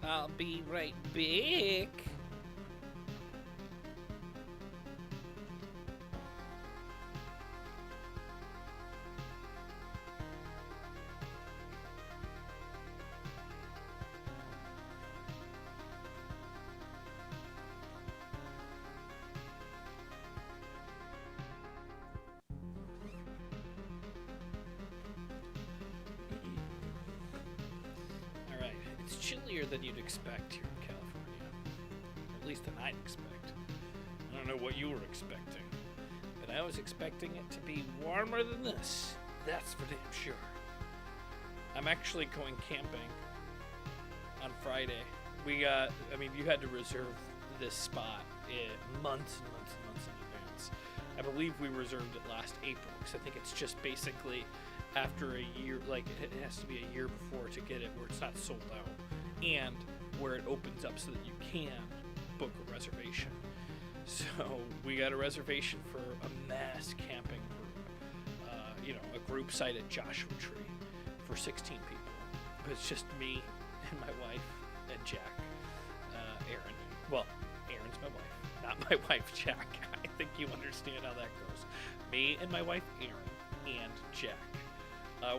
I'll be right back. Alright, it's chillier than you'd expect here in California. Or at least than I'd expect. I don't know what you were expecting, but I was expecting it to be warmer than this. That's for damn sure. I'm actually going camping on Friday. You had to reserve this spot months and months and months in advance. I believe we reserved it last April, because I think it's just basically after a year, like it has to be a year before to get it where it's not sold out, and where it opens up so that you can book a reservation. So we got a reservation for a mass camping group, a group site at Joshua Tree for 16 people. But it's just me and my wife and Jack, Aaron. Well, Aaron's my wife, not my wife Jack. I think you understand how that goes. Me and my wife Aaron and Jack.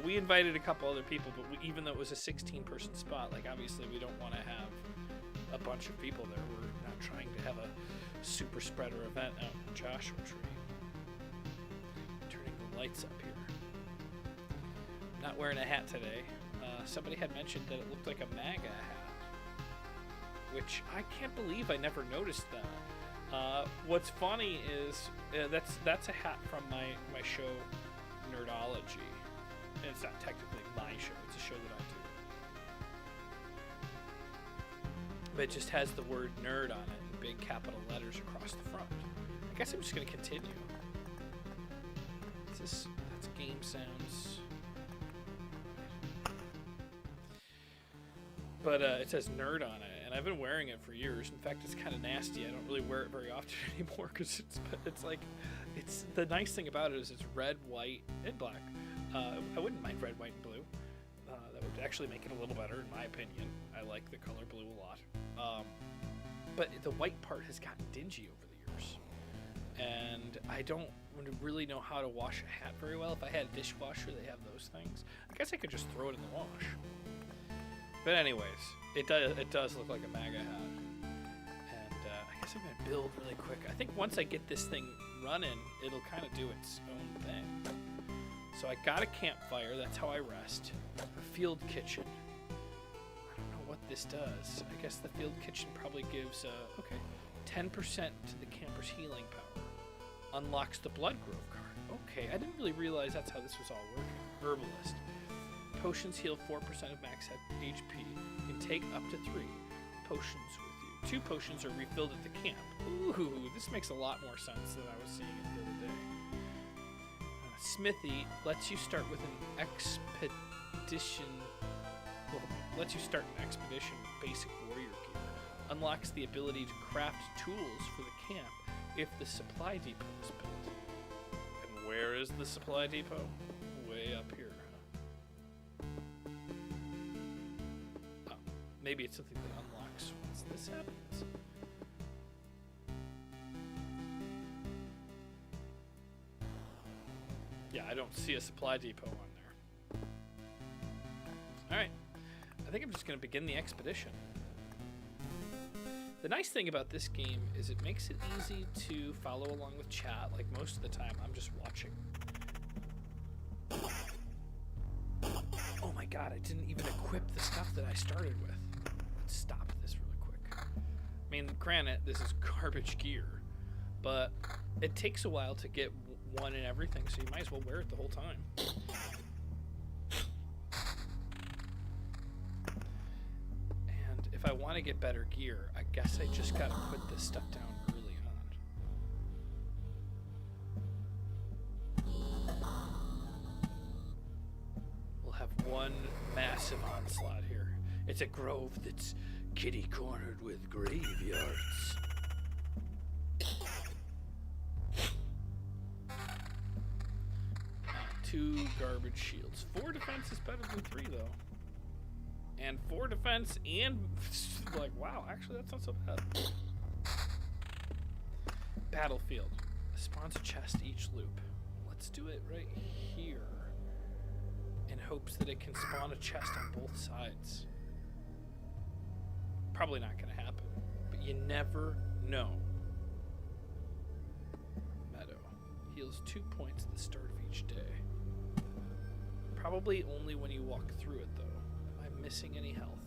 We invited a couple other people, but even though it was a 16-person spot, like obviously we don't want to have a bunch of people there. We're not trying to have a super spreader event out in Joshua Tree. Turning the lights up here. I'm not wearing a hat today. Somebody had mentioned that it looked like a MAGA hat, which I can't believe I never noticed that. What's funny is that's a hat from my show Nerdology. And it's not technically my show, it's a show that I do. But it just has the word nerd on it in big capital letters across the front. I guess I'm just going to continue. That's game sounds. But it says nerd on it, and I've been wearing it for years. In fact, it's kind of nasty. I don't really wear it very often anymore because it's the nice thing about it is it's red, white, and black. I wouldn't mind red, white, and blue. That would actually make it a little better, in my opinion. I like the color blue a lot. But the white part has gotten dingy over the years. And I don't really know how to wash a hat very well. If I had a dishwasher, they have those things. I guess I could just throw it in the wash. But anyways, it does look like a MAGA hat. And I guess I'm going to build really quick. I think once I get this thing running, it'll kind of do its own thing. So I got a campfire, that's how I rest. A field kitchen. I don't know what this does. I guess the field kitchen probably gives, 10% to the camper's healing power. Unlocks the blood growth card. Okay, I didn't really realize that's how this was all working. Herbalist. Potions heal 4% of max HP. You can take up to 3 potions with you. 2 potions are refilled at the camp. Ooh, this makes a lot more sense than I was seeing it the other day. Smithy lets you start with an expedition. Well, lets you start an expedition with basic warrior gear. Unlocks the ability to craft tools for the camp if the supply depot is built. And where is the supply depot? Way up here. Oh, maybe it's something that unlocks once this happens. Yeah, I don't see a supply depot on there. Alright, I think I'm just going to begin the expedition. The nice thing about this game is it makes it easy to follow along with chat. Like most of the time, I'm just watching. Oh my god, I didn't even equip the stuff that I started with. Let's stop this really quick. I mean, granted, this is garbage gear, but it takes a while to get one and everything, so you might as well wear it the whole time. And if I want to get better gear, I guess I just gotta put this stuff down early on. We'll have one massive onslaught here. It's a grove that's kitty-cornered with graveyards. 2 garbage shields. 4 defense is better than 3, though. and 4 defense, and like, wow, actually that's not so bad. Battlefield. Spawns a chest each loop. Let's do it right here in hopes that it can spawn a chest on both sides. Probably not going to happen, but you never know. Meadow. Heals 2 points at the start of each day. Probably only when you walk through it, though. Am I missing any health?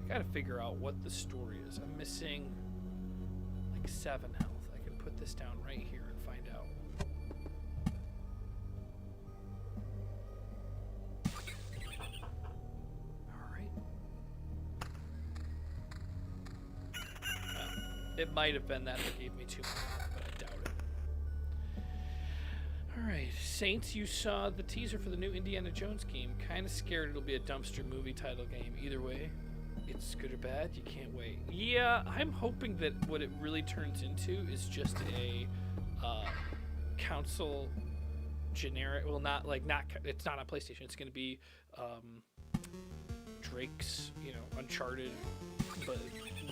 I gotta figure out what the story is. I'm missing like 7 health. I can put this down right here and find out. Alright. It might have been that gave me 2 more health, but I doubt it. Alright, Saints, you saw the teaser for the new Indiana Jones game. Kinda scared it'll be a dumpster movie title game. Either way, it's good or bad, you can't wait. Yeah, I'm hoping that what it really turns into is just a console generic, well, it's not on PlayStation, it's gonna be Drake's, Uncharted, but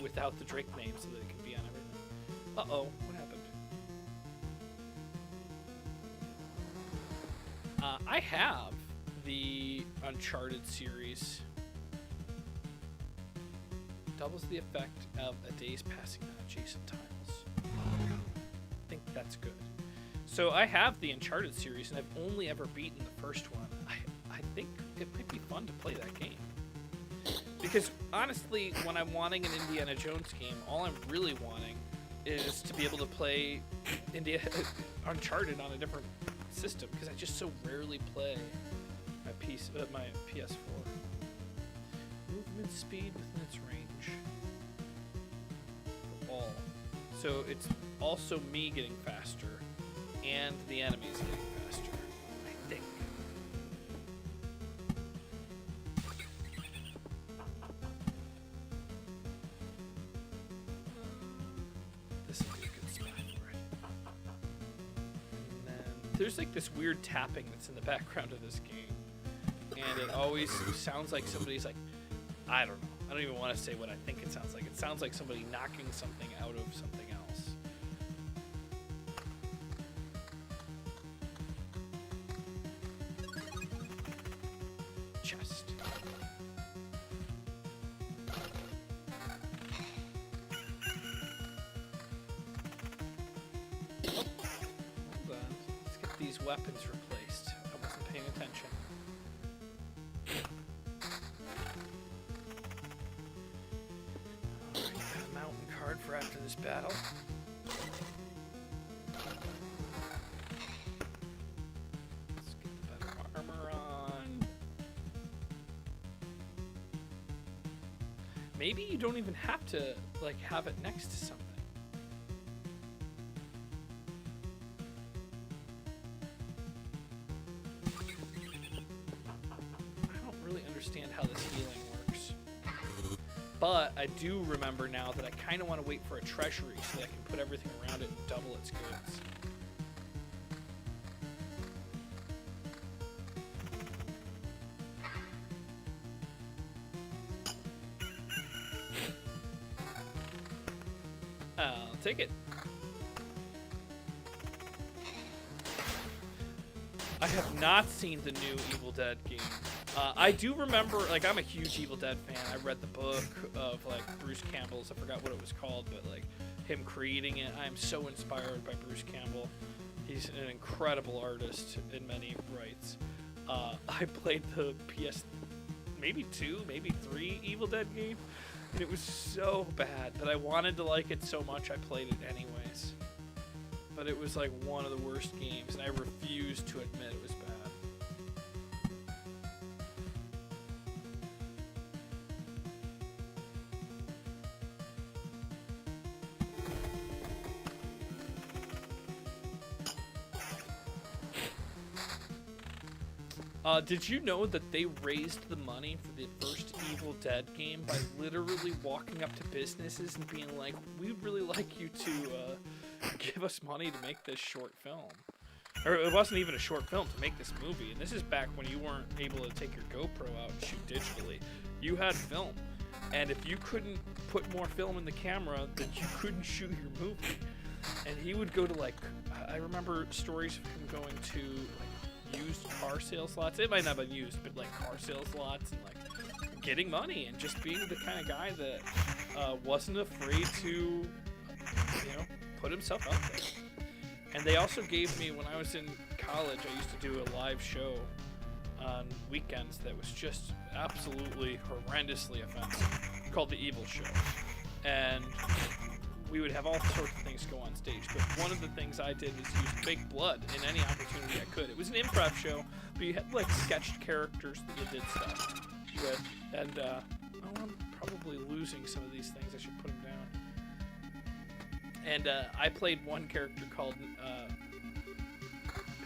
without the Drake name so that it can be on everything. Uh-oh, what happened? I have the Uncharted series. Doubles the effect of a day's passing on adjacent tiles. I think that's good. So I have the Uncharted series, and I've only ever beaten the first one. I think it might be fun to play that game. Because honestly, when I'm wanting an Indiana Jones game, all I'm really wanting is to be able to play Uncharted on a different system, because I just so rarely play my PS4. Movement speed within its range. For all. So it's also me getting faster, and the enemies getting faster, I think. This would be a good spot for it. And then there's like this weird tapping that's in the background of this game, and it always sounds like somebody's like, I don't know. I don't even want to say what I think it sounds like. It sounds like somebody knocking something out of something else. Chest. Hold on. Let's get these weapons replaced. I wasn't paying attention. For after this battle. Let's get better armor on. Maybe you don't even have to like have it next to something. I don't really understand how this healing works. But I do remember now that I kind of want to wait for a treasury so that I can put everything around it and double its goods. I'll take it. I have not seen the new Evil Dead game. I do remember, like, I'm a huge Evil Dead fan. I read the book of, like, Bruce Campbell's. I forgot what it was called, but, like, him creating it. I'm so inspired by Bruce Campbell. He's an incredible artist in many rights. I played the maybe 2, maybe 3 Evil Dead game, and it was so bad, but I wanted to like it so much I played it anyways. But it was, like, one of the worst games, and I refused to admit it was bad. Did you know that they raised the money for the first Evil Dead game by literally walking up to businesses and being like, we'd really like you to give us money to make this short film? or it wasn't even a short film to make this movie. And this is back when you weren't able to take your GoPro out and shoot digitally. You had film, and if you couldn't put more film in the camera, then you couldn't shoot your movie. And he would go to like, I remember stories of him going to like used car sales lots. It might not have been used, but like car sales lots and like getting money and just being the kind of guy that wasn't afraid to, you know, put himself out there. And they also gave me, when I was in college, I used to do a live show on weekends that was just absolutely horrendously offensive, called The Evil Show. And we would have all sorts of things go on stage, but one of the things I did was use fake blood in any opportunity I could. It was an improv show, but you had like sketched characters that you did stuff with. And oh, I'm probably losing some of these things. I should put them down. And I played one character called,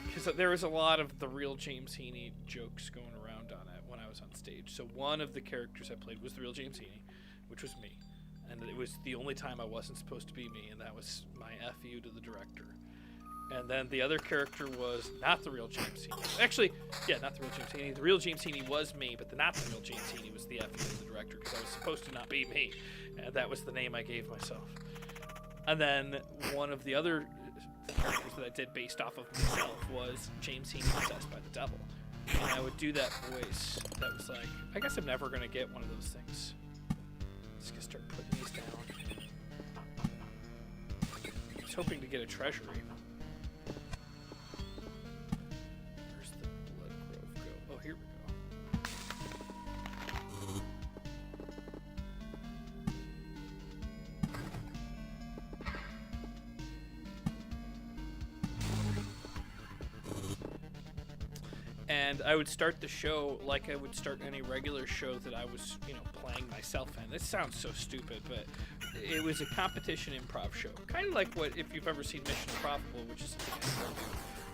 because there was a lot of the real James Heaney jokes going around on it when I was on stage. So one of the characters I played was the real James Heaney, which was me. And it was the only time I wasn't supposed to be me, and that was my FU to the director. And then the other character was not the real James Heaney. Actually, yeah, not the real James Heaney. The real James Heaney was me, but not the real James Heaney was the FU to the director, because I was supposed to not be me. And that was the name I gave myself. And then one of the other characters that I did based off of myself was James Heaney possessed by the devil. And I would do that voice that was like, I guess I'm never going to get one of those things. Just gonna start putting these down. I was hoping to get a treasury. Where's the blood grove go? Oh, here we go. And I would start the show like I would start any regular show that I was, you know, playing myself in. This sounds so stupid, but it was a competition improv show. Kind of like what, if you've ever seen Mission Improbable, which is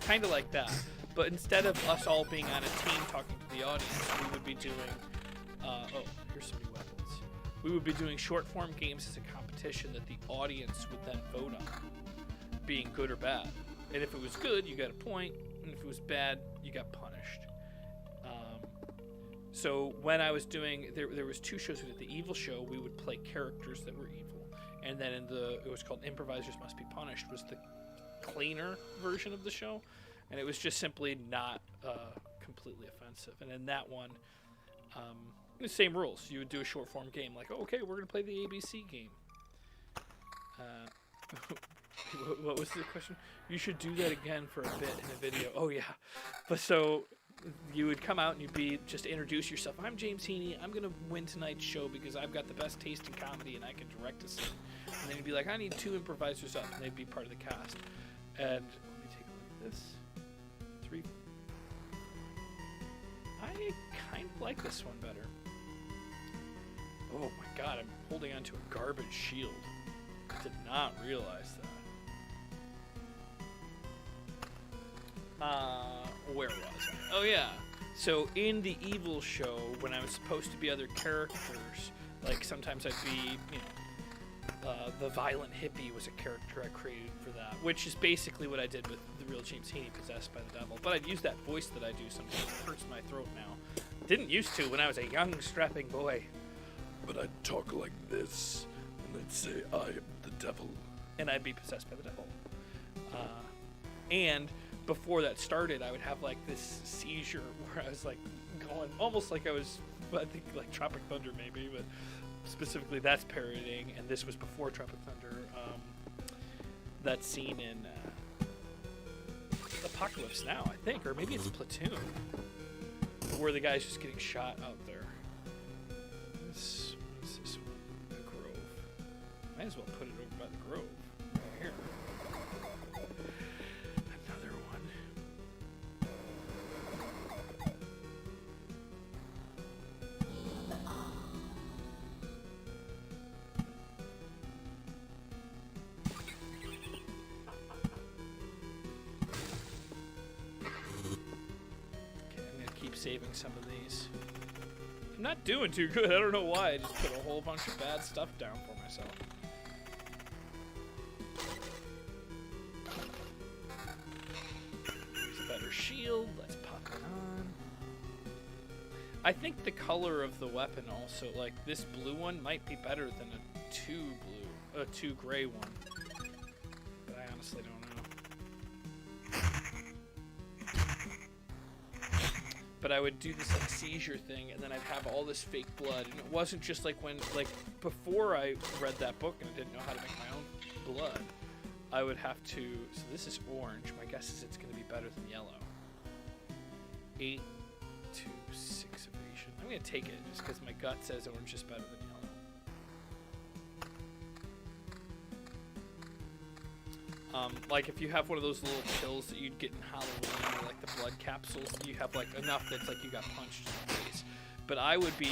kind of like that. But instead of us all being on a team talking to the audience, we would be doing, oh, here's some new weapons. We would be doing short form games as a competition that the audience would then vote on, being good or bad. And if it was good, you got a point, and if it was bad, you got punished. So when I was doing, there was two shows. We did the Evil Show. We would play characters that were evil, and then it was called Improvisers Must Be Punished, was the cleaner version of the show, and it was just simply not completely offensive. And in that one, the same rules. You would do a short form game, like, oh, okay, we're gonna play the ABC game. What was the question? You should do that again for a bit in a video. Oh yeah, but so. You would come out and you'd be just introduce yourself. I'm James Heaney. I'm gonna win tonight's show because I've got the best taste in comedy and I can direct a scene. And then you'd be like, I need 2 improvisers up, and they'd be part of the cast. And let me take a look at this. 3. I kind of like this one better. Oh my god, I'm holding onto a garbage shield. I did not realize that. Where was I? Oh yeah. So in the Evil Show, when I was supposed to be other characters, like sometimes I'd be, you know, the violent hippie was a character I created for that, which is basically what I did with the real James Heaney possessed by the devil. But I'd use that voice that I do sometimes. It hurts my throat now. Didn't used to when I was a young, strapping boy. But I'd talk like this, and I'd say, I am the devil. And I'd be possessed by the devil. And before that started, I would have like this seizure where I was like going almost like I was, I think like Tropic Thunder maybe, but specifically that's parodying, and this was before Tropic Thunder. That scene in Apocalypse Now, I think, or maybe it's Platoon, where the guy's just getting shot out there. What is this one? A grove. Might as well put it over by the grove. Right here. Another one. Okay, I'm gonna keep saving some of these. I'm not doing too good. I don't know why. I just put a whole bunch of bad stuff down for myself. I think the color of the weapon also, like this blue one might be better than a two gray one. But I honestly don't know. But I would do this like seizure thing, and then I'd have all this fake blood, and it wasn't just like when, like before I read that book and I didn't know how to make my own blood, I would have to, so this is orange, my guess is it's going to be better than yellow. 8 to 6 evasion. I'm going to take it just because my gut says orange is better than yellow. Like if you have one of those little pills that you'd get in Halloween, or like the blood capsules, you have like enough that's like you got punched in the face. But I would be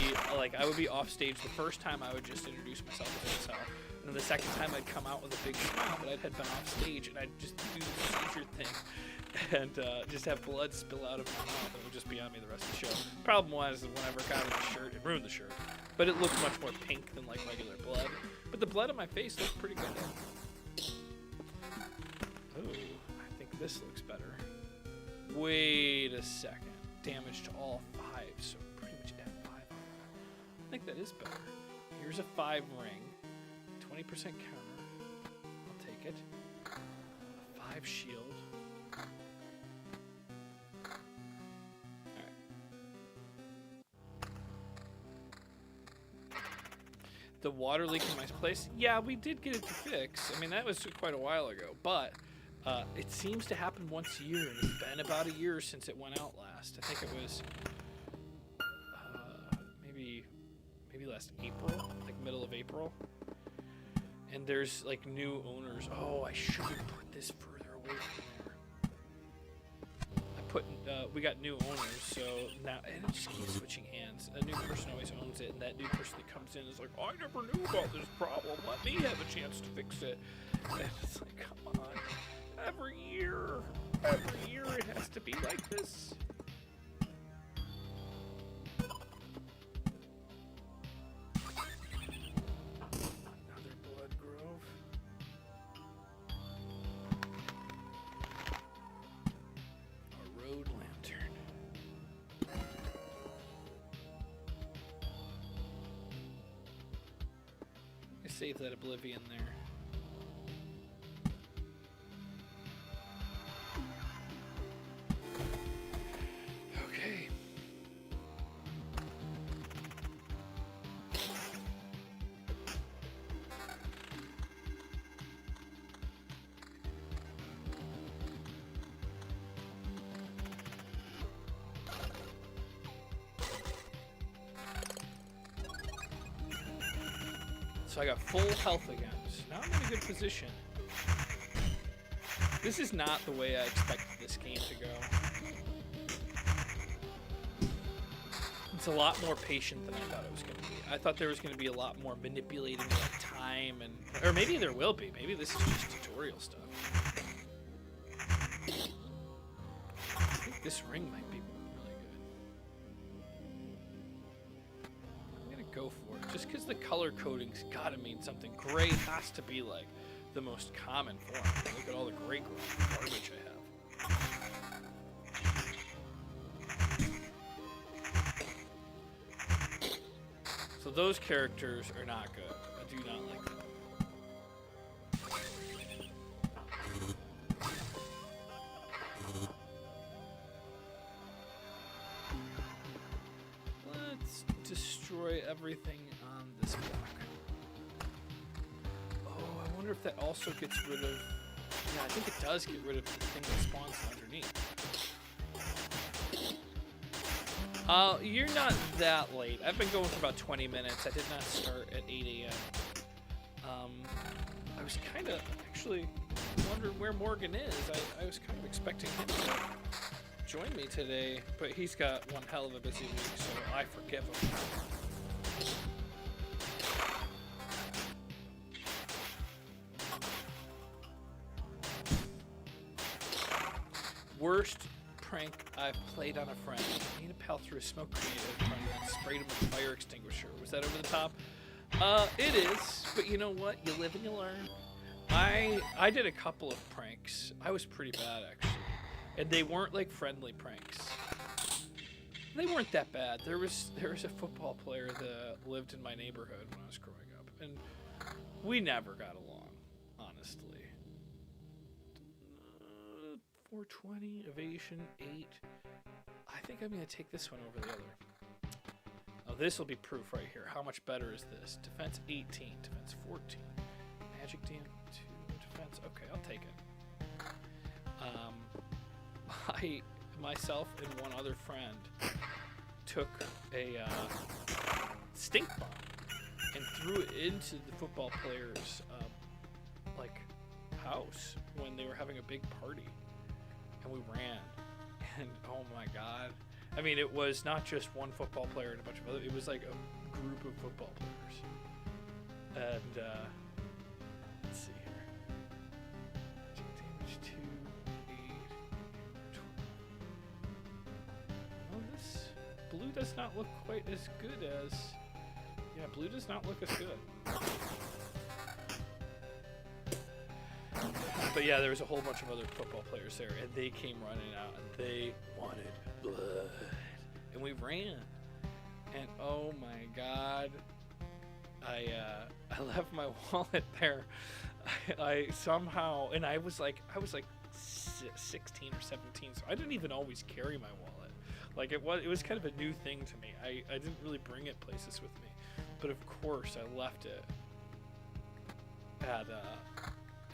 off stage the first time. I would just introduce myself as myself, and then the second time I'd come out with a big smile, but I had been off stage, and I'd just do the seizure thing, and just have blood spill out of my mouth. It would just be on me the rest of the show. Problem was, whenever I got out of the shirt, it ruined the shirt. But it looked much more pink than like regular blood. But the blood on my face looked pretty good. Oh, I think this looks better. Wait a second. Damage to all 5, so pretty much add 5 on that. I think that is better. Here's a 5 ring. 20% counter. I'll take it. A 5 shield. Alright. The water leak in my place? Yeah, we did get it to fix. I mean, that was quite a while ago, but it seems to happen once a year, and it's been about a year since it went out last. I think it was maybe last April, like middle of April. And there's like new owners. Oh, I should have put this further away from there. We got new owners, so now, and it just keeps switching hands. A new person always owns it, and that new person that comes in is like, I never knew about this problem. Let me have a chance to fix it. And it's like, come on. Every year it has to be like this. Another blood grove. A road lantern. I saved that oblivion there. So I got full health again. So now I'm in a good position. This is not the way I expected this game to go. It's a lot more patient than I thought it was going to be. I thought there was going to be a lot more manipulating of time, or maybe there will be. Maybe this is just tutorial stuff. I think this ring might be really good. I'm going to go for it, just because the color coding's got to mean something. Gray has to be like the most common form. Look at all the gray garbage I have. So those characters are not good. I do not like them. Let's destroy everything on this block. Oh, I wonder if that also gets rid of... Yeah, I think it does get rid of the thing that spawns underneath. You're not that late. I've been going for about 20 minutes. I did not start at 8 a.m. I was kind of actually wondering where Morgan is. I was kind of expecting him to join me today, but he's got one hell of a busy week, so I forgive him. Worst prank I've played on a friend. I need a pal through a smoke grenade at a friend and sprayed him with a fire extinguisher. Was that over the top? It is, but you know what? You live and you learn. I did a couple of pranks. I was pretty bad, actually. And they weren't like friendly pranks. They weren't that bad. There was a football player that lived in my neighborhood when I was growing up, and we never got along, honestly. 420, evasion, 8. I think I'm going to take this one over the other. Oh, this will be proof right here. How much better is this? Defense 18, defense 14. Magic damage 2, defense. Okay, I'll take it. I, myself, and one other friend took a stink bomb and threw it into the football player's house when they were having a big party, and we ran. And oh my god, I mean, it was not just one football player and a bunch of other. It was like a group of football players. And let's see here. Damage 2, 8, 12. Oh, this blue does not look quite as good as. Yeah, blue does not look as good. But yeah, there was a whole bunch of other football players there, and they came running out, and they wanted blood. And we ran. And oh my god, I left my wallet there. I somehow, and I was like 16 or 17, so I didn't even always carry my wallet. Like it was kind of a new thing to me. I didn't really bring it places with me, but of course I left it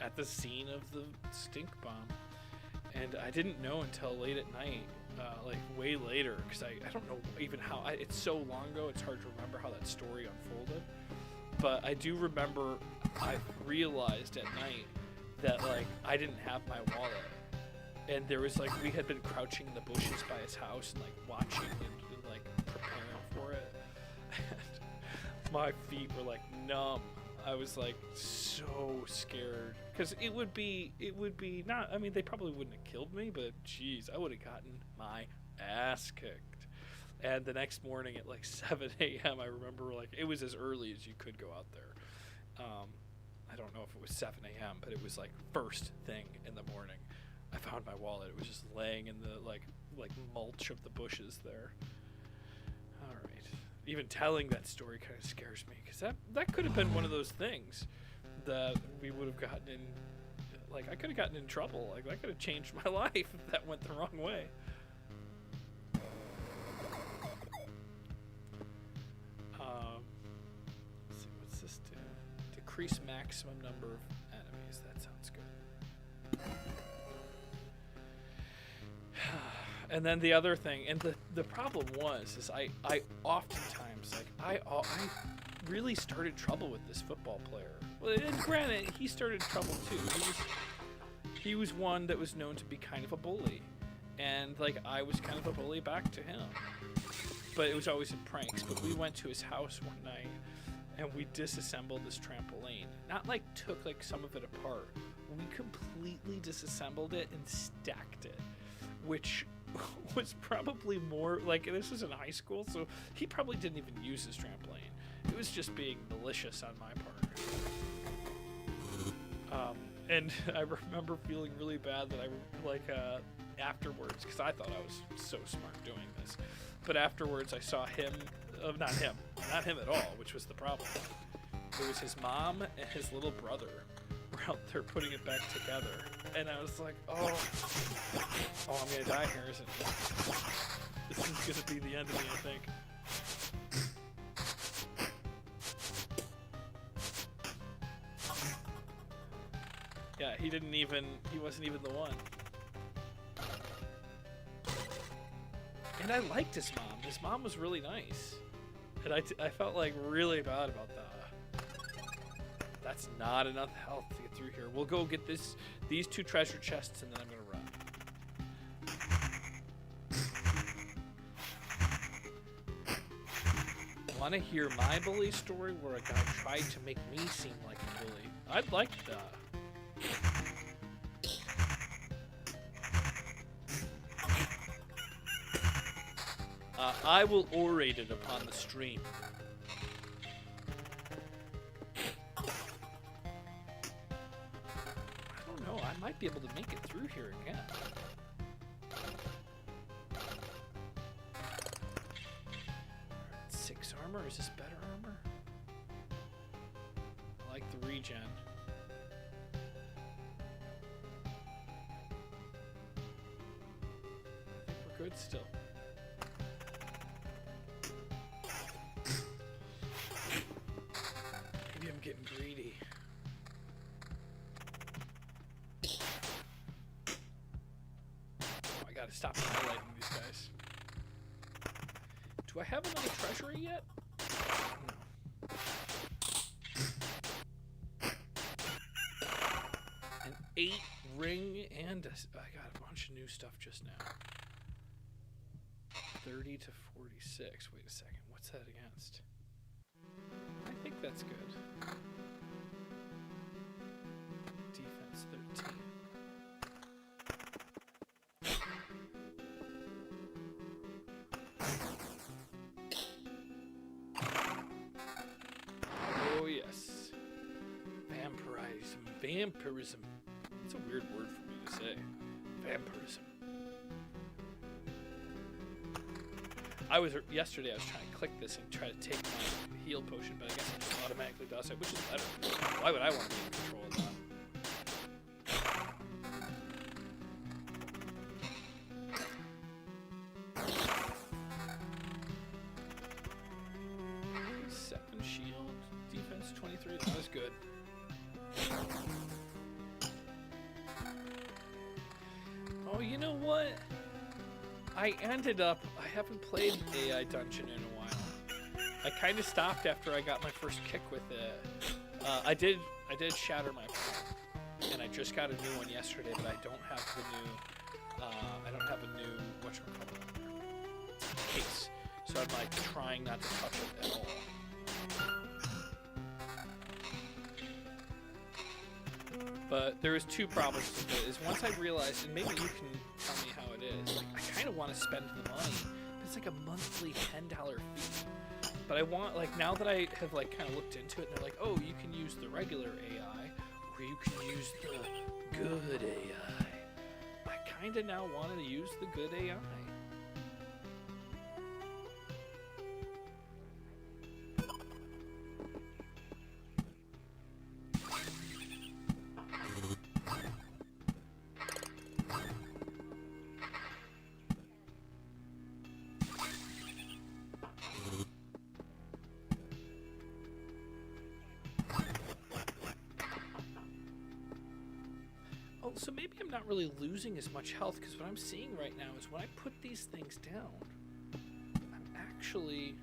at the scene of the stink bomb, and I didn't know until late at night, like way later, because I don't know even how. It's so long ago, it's hard to remember how that story unfolded. But I do remember I realized at night that like I didn't have my wallet, and there was like we had been crouching in the bushes by his house and like watching and like preparing for it, and my feet were like numb. I was like so scared because it would be not. I mean, they probably wouldn't have killed me, but geez, I would have gotten my ass kicked. And the next morning at like 7 a.m., I remember like it was as early as you could go out there. I don't know if it was 7 a.m., but it was like first thing in the morning. I found my wallet. It was just laying in the like mulch of the bushes there. All right. Even telling that story kind of scares me because that could have been one of those things that we would have gotten in. Like I could have gotten in trouble. Like that could have changed my life if that went the wrong way. Let's see, what's this do? Decrease maximum number of enemies. That sounds good. And then the other thing, and the problem is I oftentimes, like, I really started trouble with this football player. Well, and granted, he started trouble too. He was one that was known to be kind of a bully. And, like, I was kind of a bully back to him. But it was always in pranks. But we went to his house one night, and we disassembled this trampoline. Not, like, took, like, some of it apart. We completely disassembled it and stacked it. Which was probably more like, this was in high school, so he probably didn't even use his trampoline. It was just being malicious on my part. And I remember feeling really bad that afterwards, because I thought I was so smart doing this, but afterwards I saw him, not him at all, which was the problem. It was his mom and his little brother were out there putting it back together. And I was like, oh, I'm gonna die here, isn't it? This is gonna be the end of me, I think. Yeah, he wasn't even the one. And I liked his mom. His mom was really nice. And I felt like really bad about that. That's not enough health to get through here. We'll go get these 2 treasure chests, and then I'm gonna run. Want to hear my bully story where a guy tried to make me seem like a bully? I'd like that. I will orate it upon the stream. I might be able to make it through here again. regen. I think we're good still. Maybe I'm getting greedy. Oh, I gotta stop highlighting these guys. Do I have another treasury yet? No. An 8 ring and I got a bunch of new stuff just now. 30 to 46. Wait a second. What's that against? I think that's good. Defense 13. Oh yes. Vampirism. It's a weird word for me to say. Vampirism. Yesterday I was trying to click this and try to take my heal potion, but I guess it just automatically does it, which is better. Why would I want to be in control of that? Seven shield, defense 23. That was good. Oh, you know what? I haven't played AI Dungeon in a while. I kind of stopped after I got my first kick with it. I did shatter my phone, and I just got a new one yesterday, but I don't have the new, whatchamacallit, case. So I'm like trying not to touch it at all. But there was two problems with it. Is once I realized, and maybe you can tell me how it is, like, I kind of want to spend the money. But it's like a monthly $10 fee. But I want, like, now that I have like kind of looked into it, and they're like, oh, you can use the regular AI, or you can use the good AI. I kind of now wanted to use the good AI. So maybe I'm not really losing as much health, because what I'm seeing right now is when I put these things down, I'm actually...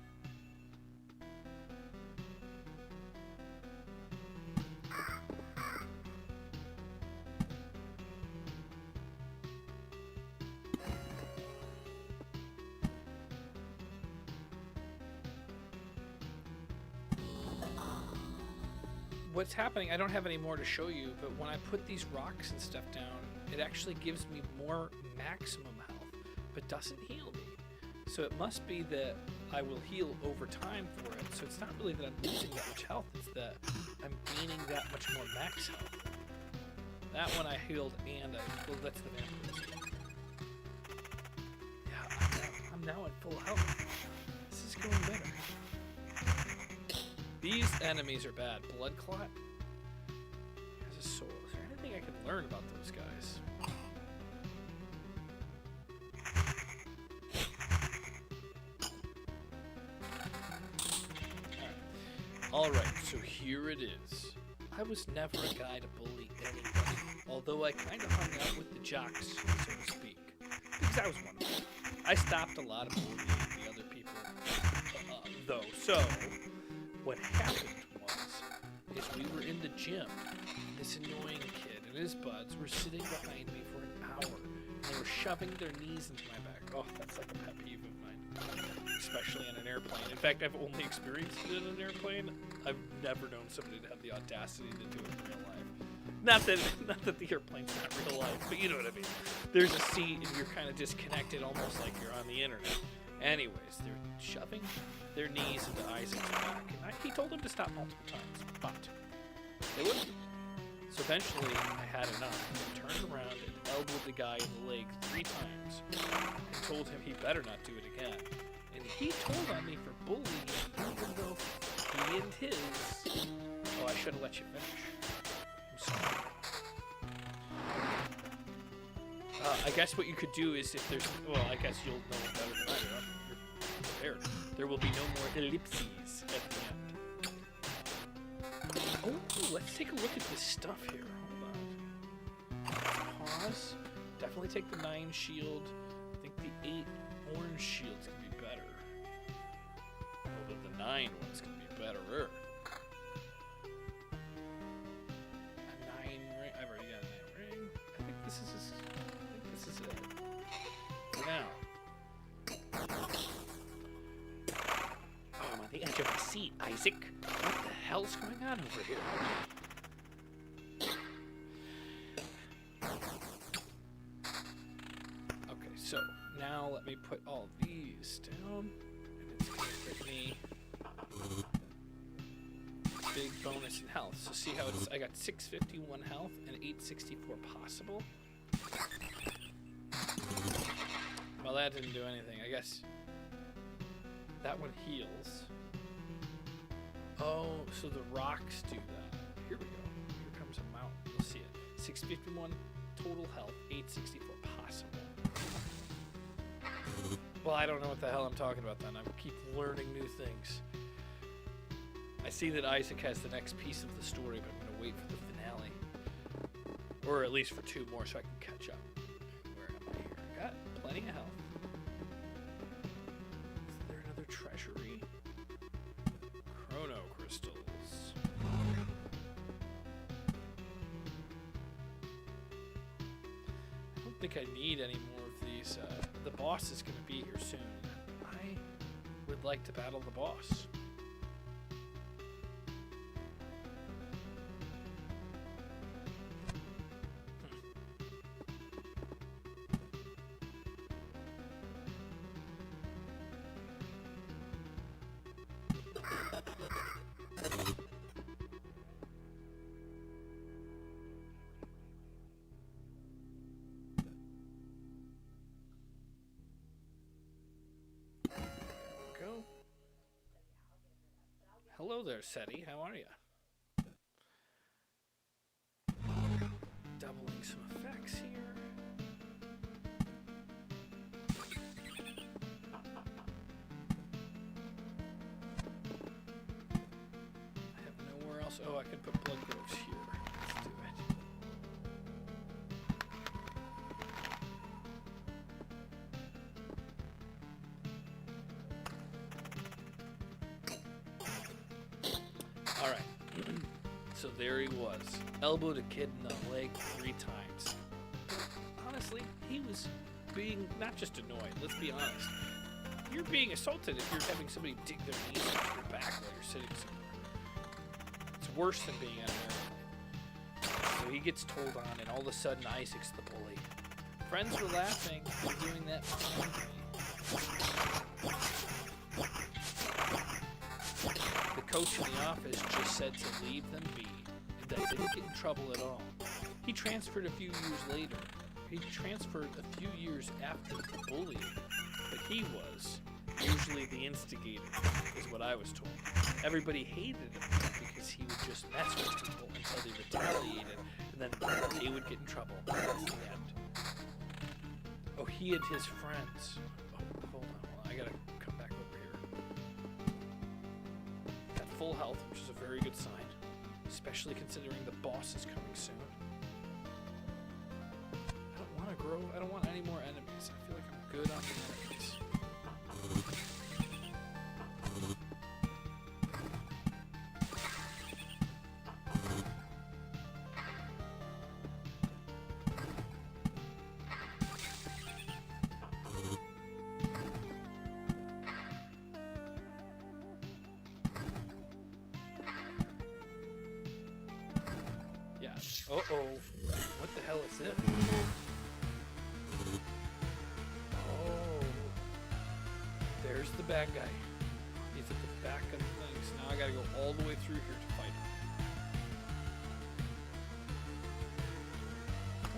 What's happening, I don't have any more to show you, but when I put these rocks and stuff down, it actually gives me more maximum health, but doesn't heal me. So it must be that I will heal over time for it. So it's not really that I'm losing that much health, it's that I'm gaining that much more max health. That one I healed and well, that's the vampirism. Yeah, I'm now at full health. This is going better. These enemies are bad. Blood Clot has a soul. Is there anything I can learn about those guys? Alright, so here it is. I was never a guy to bully anybody, although I kind of hung out with the jocks, so to speak, because I was one of them. I stopped a lot of bullying the other people, though, so... What happened is we were in the gym, and this annoying kid and his buds were sitting behind me for an hour, and they were shoving their knees into my back. Oh, that's like a pet peeve of mine, especially on an airplane. In fact, I've only experienced it in an airplane. I've never known somebody to have the audacity to do it in real life. Not that the airplane's not real life, but you know what I mean. There's a seat, and you're kind of disconnected, almost like you're on the internet. Anyways, they're shoving their knees into Isaac's back. And he told them to stop multiple times, but they wouldn't. So eventually, I had enough and turned around and elbowed the guy in the leg 3 times and told him he better not do it again. And he told on me for bullying, even though he and his Oh, I should have let you finish. I'm sorry. I guess what you could do is if there's... Well, I guess you'll know better than I do. You're prepared. There will be no more ellipses at the end. Oh, let's take a look at this stuff here. Hold on. Pause. Definitely take the 9 shield. I think the 8 orange shield's going to be better. Although the 9 one's going to be better. Now, oh, I'm on the edge of my seat, Isaac. What the hell's going on over here? Okay, so now let me put all these down, and it's going to give me big bonus in health. So see how it's, I got 651 health and 864 possible. Well, that didn't do anything. I guess that one heals. Oh, so the rocks do that. Here we go. Here comes a mountain. You'll see it. 651 total health, 864 possible. Well, I don't know what the hell I'm talking about then. I keep learning new things. I see that Isaac has the next piece of the story, but I'm going to wait for the finale. Or at least for 2 more so I can catch up. Where am I here? I got plenty of health. Is there another treasury? Chrono crystals. I don't think I need any more of these. The boss is going to be here soon. I would like to battle the boss. Hello there, Seti. How are you? Doubling some effects here. I have nowhere else. Oh, I can put blood groves here. Let's do it. Alright, so there he was. Elbowed a kid in the leg 3 times. Honestly, he was being not just annoyed, let's be honest. You're being assaulted if you're having somebody dig their knees into your back while you're sitting somewhere. It's worse than being unmarried. So he gets told on, and all of a sudden Isaac's the bully. Friends were laughing and doing that behind me. The coach in the office just said to leave them be, and that they didn't get in trouble at all. He transferred a few years later. He transferred a few years after the bullying, but he was usually the instigator, is what I was told. Everybody hated him because he would just mess with people until they retaliated, and then they would get in trouble. That's the end. Oh, he and his friends. Oh, hold on. I gotta come back over here. Got full health, which is a very good sign, especially considering the boss is coming soon. I don't want to grow. I don't want any more enemies. I feel like I'm good on the enemies. Uh-oh. What the hell is this? Oh. There's the bad guy. He's at the back of the thing. So now I gotta go all the way through here to fight him.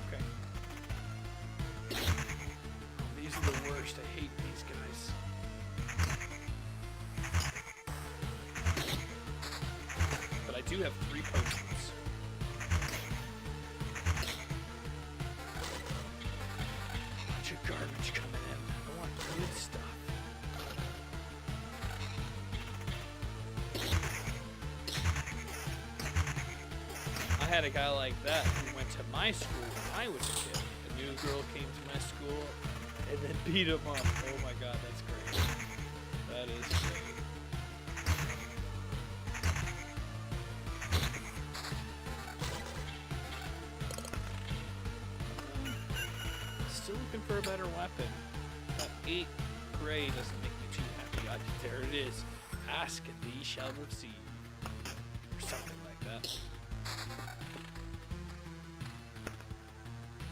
Okay. Oh, these are the worst. I hate these guys. But I do have 3 potions. Bunch of garbage coming in. I want good stuff. I had a guy like that who went to my school when I was a kid. A new girl came to my school and then beat him up. Oh my god, that's great. That is great. Still looking for a better weapon. 8 gray doesn't make me too happy. There it is. Ask and thee shall receive. Or something like that.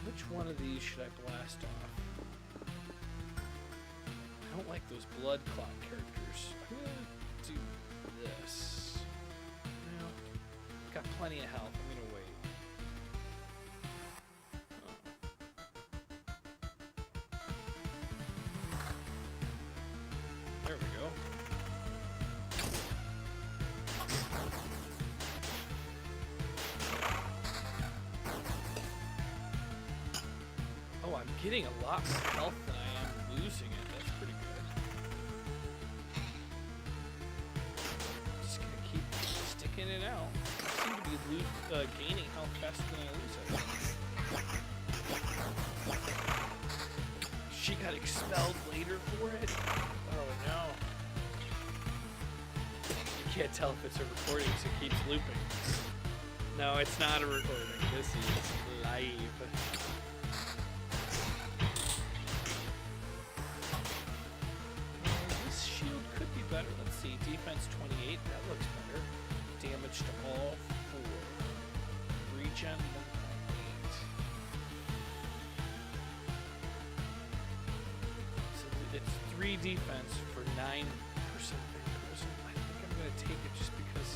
Which one of these should I blast off? I don't like those blood clot characters. I'm gonna do this. No, got plenty of health. I'm gonna wait. There we go. Oh, I'm getting a lot more health than I am losing it. That's pretty good. Just gonna keep sticking it out. I seem to be gaining health faster than I lose it. She got expelled later for it? Oh no. You can't tell if it's a recording, so it keeps looping. No, it's not a recording. This is live. This shield could be better. Let's see. Defense 28. That looks better. Damage to all 4. Regen 1.8. It's 3 defense for 9% vampirism. I think I'm going to take it just because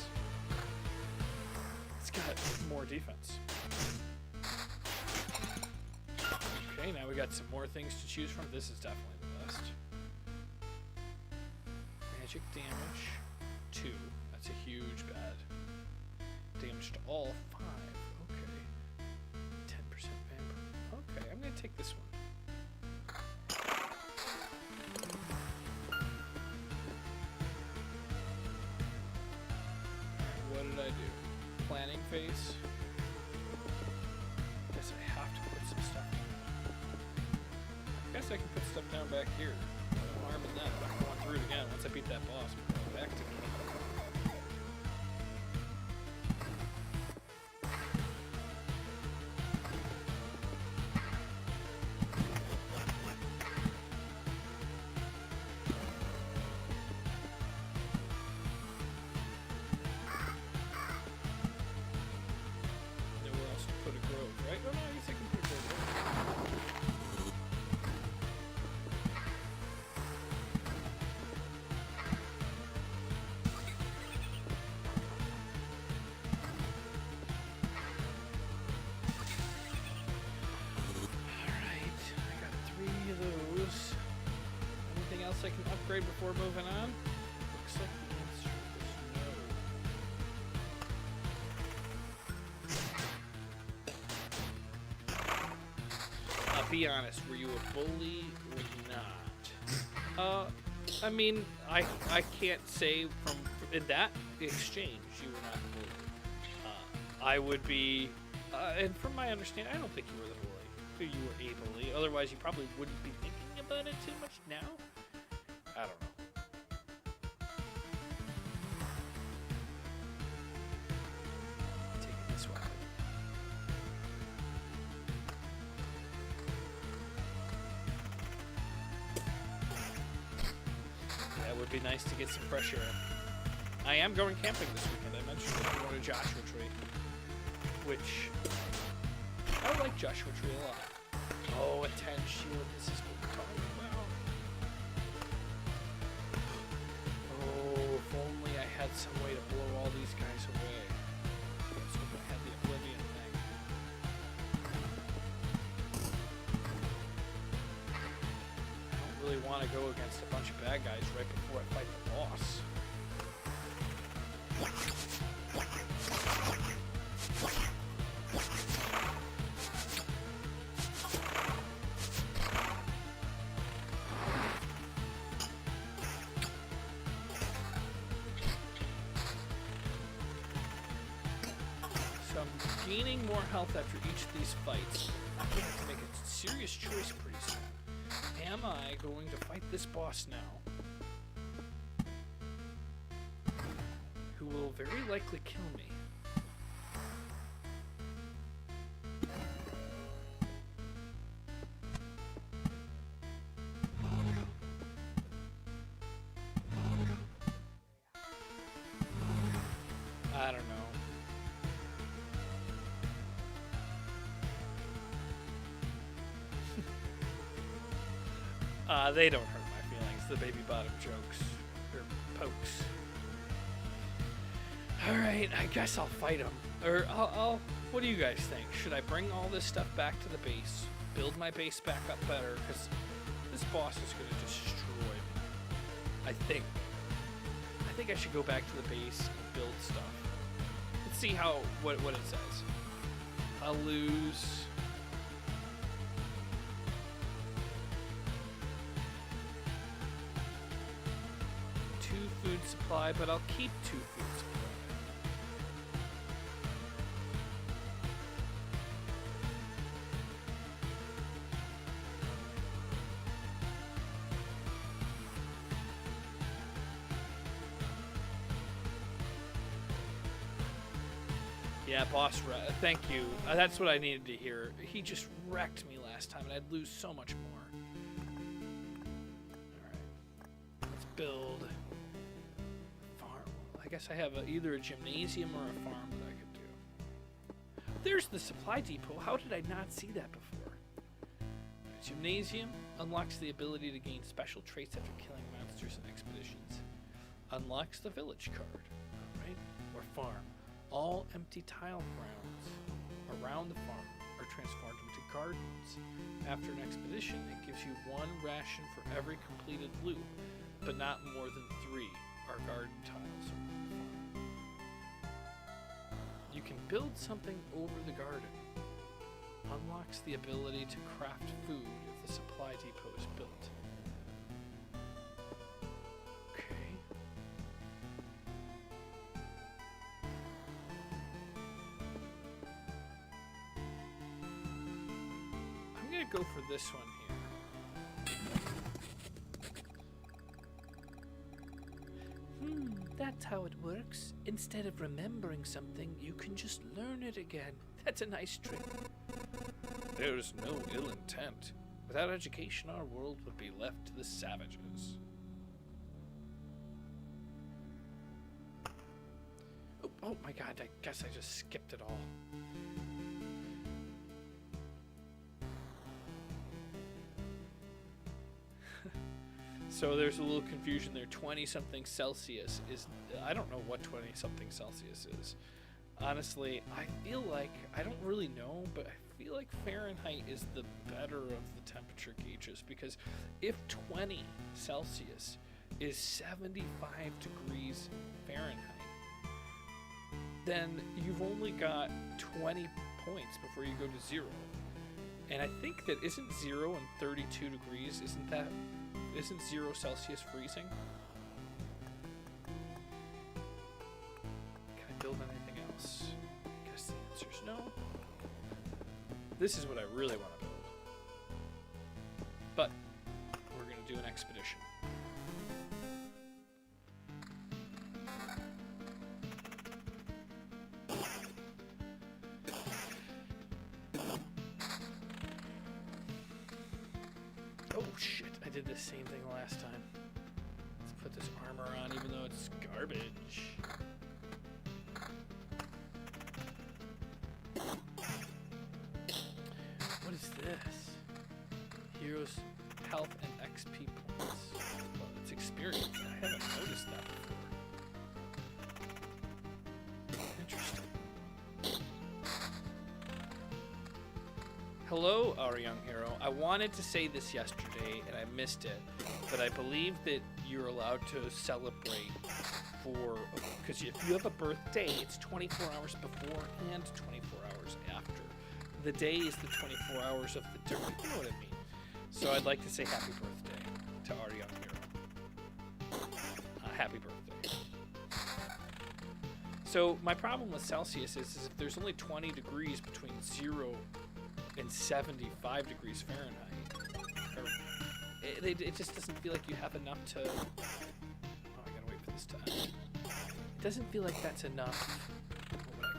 it's got more defense. Okay, now we got some more things to choose from. This is definitely the best. Magic damage 2. That's a huge bad. Damage to all 5. Okay. 10% vampire. Okay, I'm going to take this one. What did I do? Planning phase. Guess I have to put some stuff down. I guess I can put stuff down back here. No harm in that. I'm going through it again once I beat that boss. I'm going back to it. Nowhere else to put a grove, right? Oh no, I guess I can put a grove there. Alright, I got 3 of those. Anything else I can upgrade before moving on? Looks like the answer is no. Be honest, were you a bully or not? I mean, I can't say from in that exchange you were not a bully. I would be, and from my understanding, I don't think you were the bully. You were a bully. Otherwise, you probably wouldn't be thinking about it too much now. I don't know. Taking this weapon. That would be nice to get some fresh air. I am going camping this weekend. I mentioned I'm going to Joshua Tree, which I like Joshua Tree a lot. Oh, a 10 shield. This is what we're talking about. Oh, if only I had some way to blow all these guys away. I was hoping I had the Oblivion thing. I don't really want to go against a bunch of bad guys right before I fight the boss. gaining more health after each of these fights. I'm going to have to make a serious choice pretty soon. Am I going to fight this boss now, who will very likely kill me? I don't know. They don't hurt my feelings, the baby bottom jokes, or pokes. Alright, I guess I'll fight him. Or I'll, what do you guys think? Should I bring all this stuff back to the base, build my base back up better, because this boss is going to destroy me. I think I should go back to the base and build stuff. Let's see what it says. I'll lose... food supply, but I'll keep 2 food supply. Yeah, boss, thank you. That's what I needed to hear. He just wrecked me last time, and I'd lose so much more. Alright, let's build... I guess I have either a gymnasium or a farm that I could do. There's the supply depot. How did I not see that before? Gymnasium unlocks the ability to gain special traits after killing monsters in expeditions. Unlocks the village card. Alright? Or farm. All empty tile grounds around the farm are transformed into gardens. After an expedition, it gives you 1 ration for every completed loop, but not more than 3 are garden tiles. You can build something over the garden. Unlocks the ability to craft food if the supply depot is built. Okay. I'm gonna go for this one here. That's how it works. Instead of remembering something, you can just learn it again. That's a nice trick. There's no ill intent. Without education, our world would be left to the savages. Oh my god, I guess I just skipped it all. So there's a little confusion there. 20-something Celsius is... I don't know what 20-something Celsius is. Honestly, I feel like... I don't really know, but I feel like Fahrenheit is the better of the temperature gauges, because if 20 Celsius is 75 degrees Fahrenheit, then you've only got 20 points before you go to 0. And I think that isn't 0 and 32 degrees, isn't 0 Celsius freezing? Can I build anything else? I guess the answer's no. This is what I really want to build. But we're going to do an expedition. Oh shit, I did the same thing last time. Let's put this armor on even though it's garbage. What is this? Heroes, health, and XP points. Well, it's experience. I haven't noticed that before. Interesting. Hello, our young hero. I wanted to say this yesterday and I missed it, but I believe that you're allowed to celebrate for, because if you have a birthday, it's 24 hours before and 24 hours after. The day is the 24 hours of the day. You know what I mean? So I'd like to say happy birthday to our young hero. Happy birthday. So my problem with Celsius is if there's only 20 degrees between 0 and 75 degrees Fahrenheit, it just doesn't feel like you have enough to... Oh, I gotta wait for this time. It doesn't feel like that's enough. What would I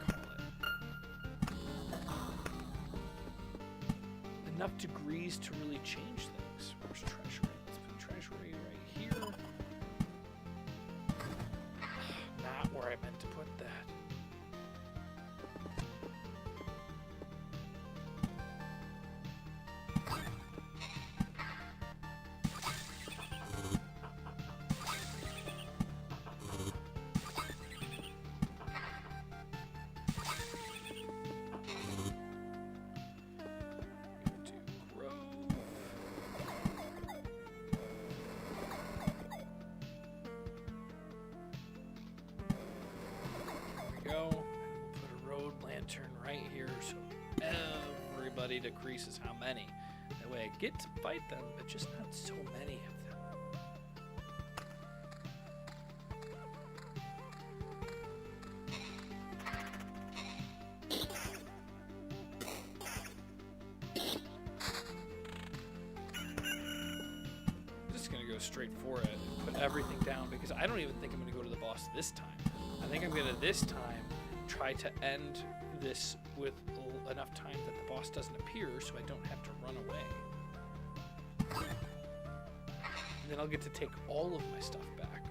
call it? Enough degrees to really change things. Where's Treasury? Let's put Treasury right here. Not where I meant to put that. Decreases how many. That way I get to fight them, but just not so many of them. I'm just gonna go straight for it and put everything down because I don't even think I'm gonna go to the boss this time. I think I'm gonna this time try to end this with enough time that the boss doesn't appear so I don't have to run away. And then I'll get to take all of my stuff back.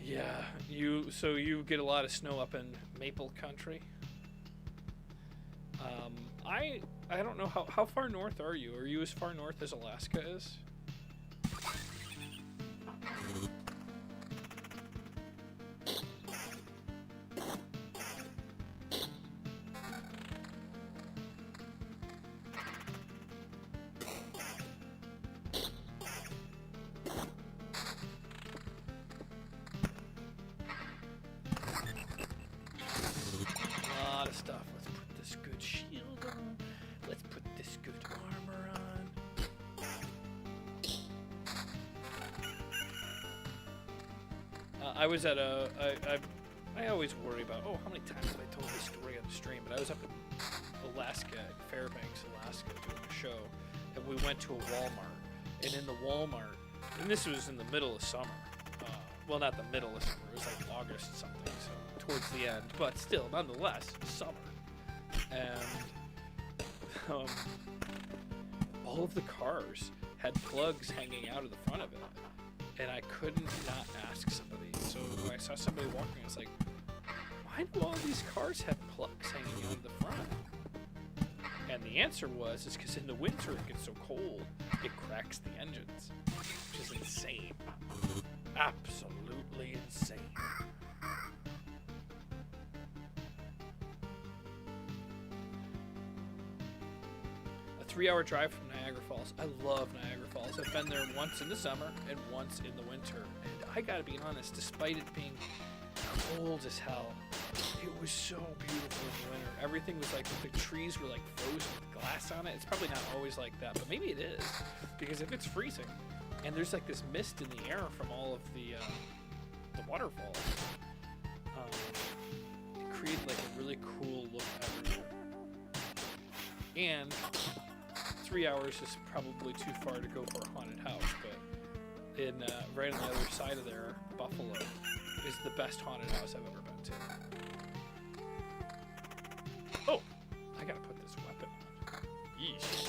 Yeah, so you get a lot of snow up in Maple Country? I don't know how far north are you? Are you as far north as Alaska is? I was at I always worry about, how many times have I told this story on the stream, but I was up in Alaska, in Fairbanks, Alaska, doing a show, and we went to a Walmart, and in the Walmart, and this was in the middle of summer, well, not the middle of summer, it was like August something, so towards the end, but still, nonetheless, summer, and all of the cars had plugs hanging out of the front of it. And I couldn't not ask somebody. So when I saw somebody walking, I was like, why do all these cars have plugs hanging out of the front? And the answer was, is because in the winter it gets so cold, it cracks the engines. Which is insane. Absolutely insane. A 3-hour drive from Niagara Falls. I love Niagara Falls. I've been there once in the summer and once in the winter. And I gotta be honest, despite it being cold as hell, it was so beautiful in the winter. Everything was like, the trees were like frozen with glass on it. It's probably not always like that, but maybe it is. Because if it's freezing and there's like this mist in the air from all of the waterfalls, it created like a really cool look everywhere. And 3 hours is probably too far to go for a haunted house, but in right on the other side of there, Buffalo is the best haunted house I've ever been to. Oh, I gotta put this weapon on. Yeesh.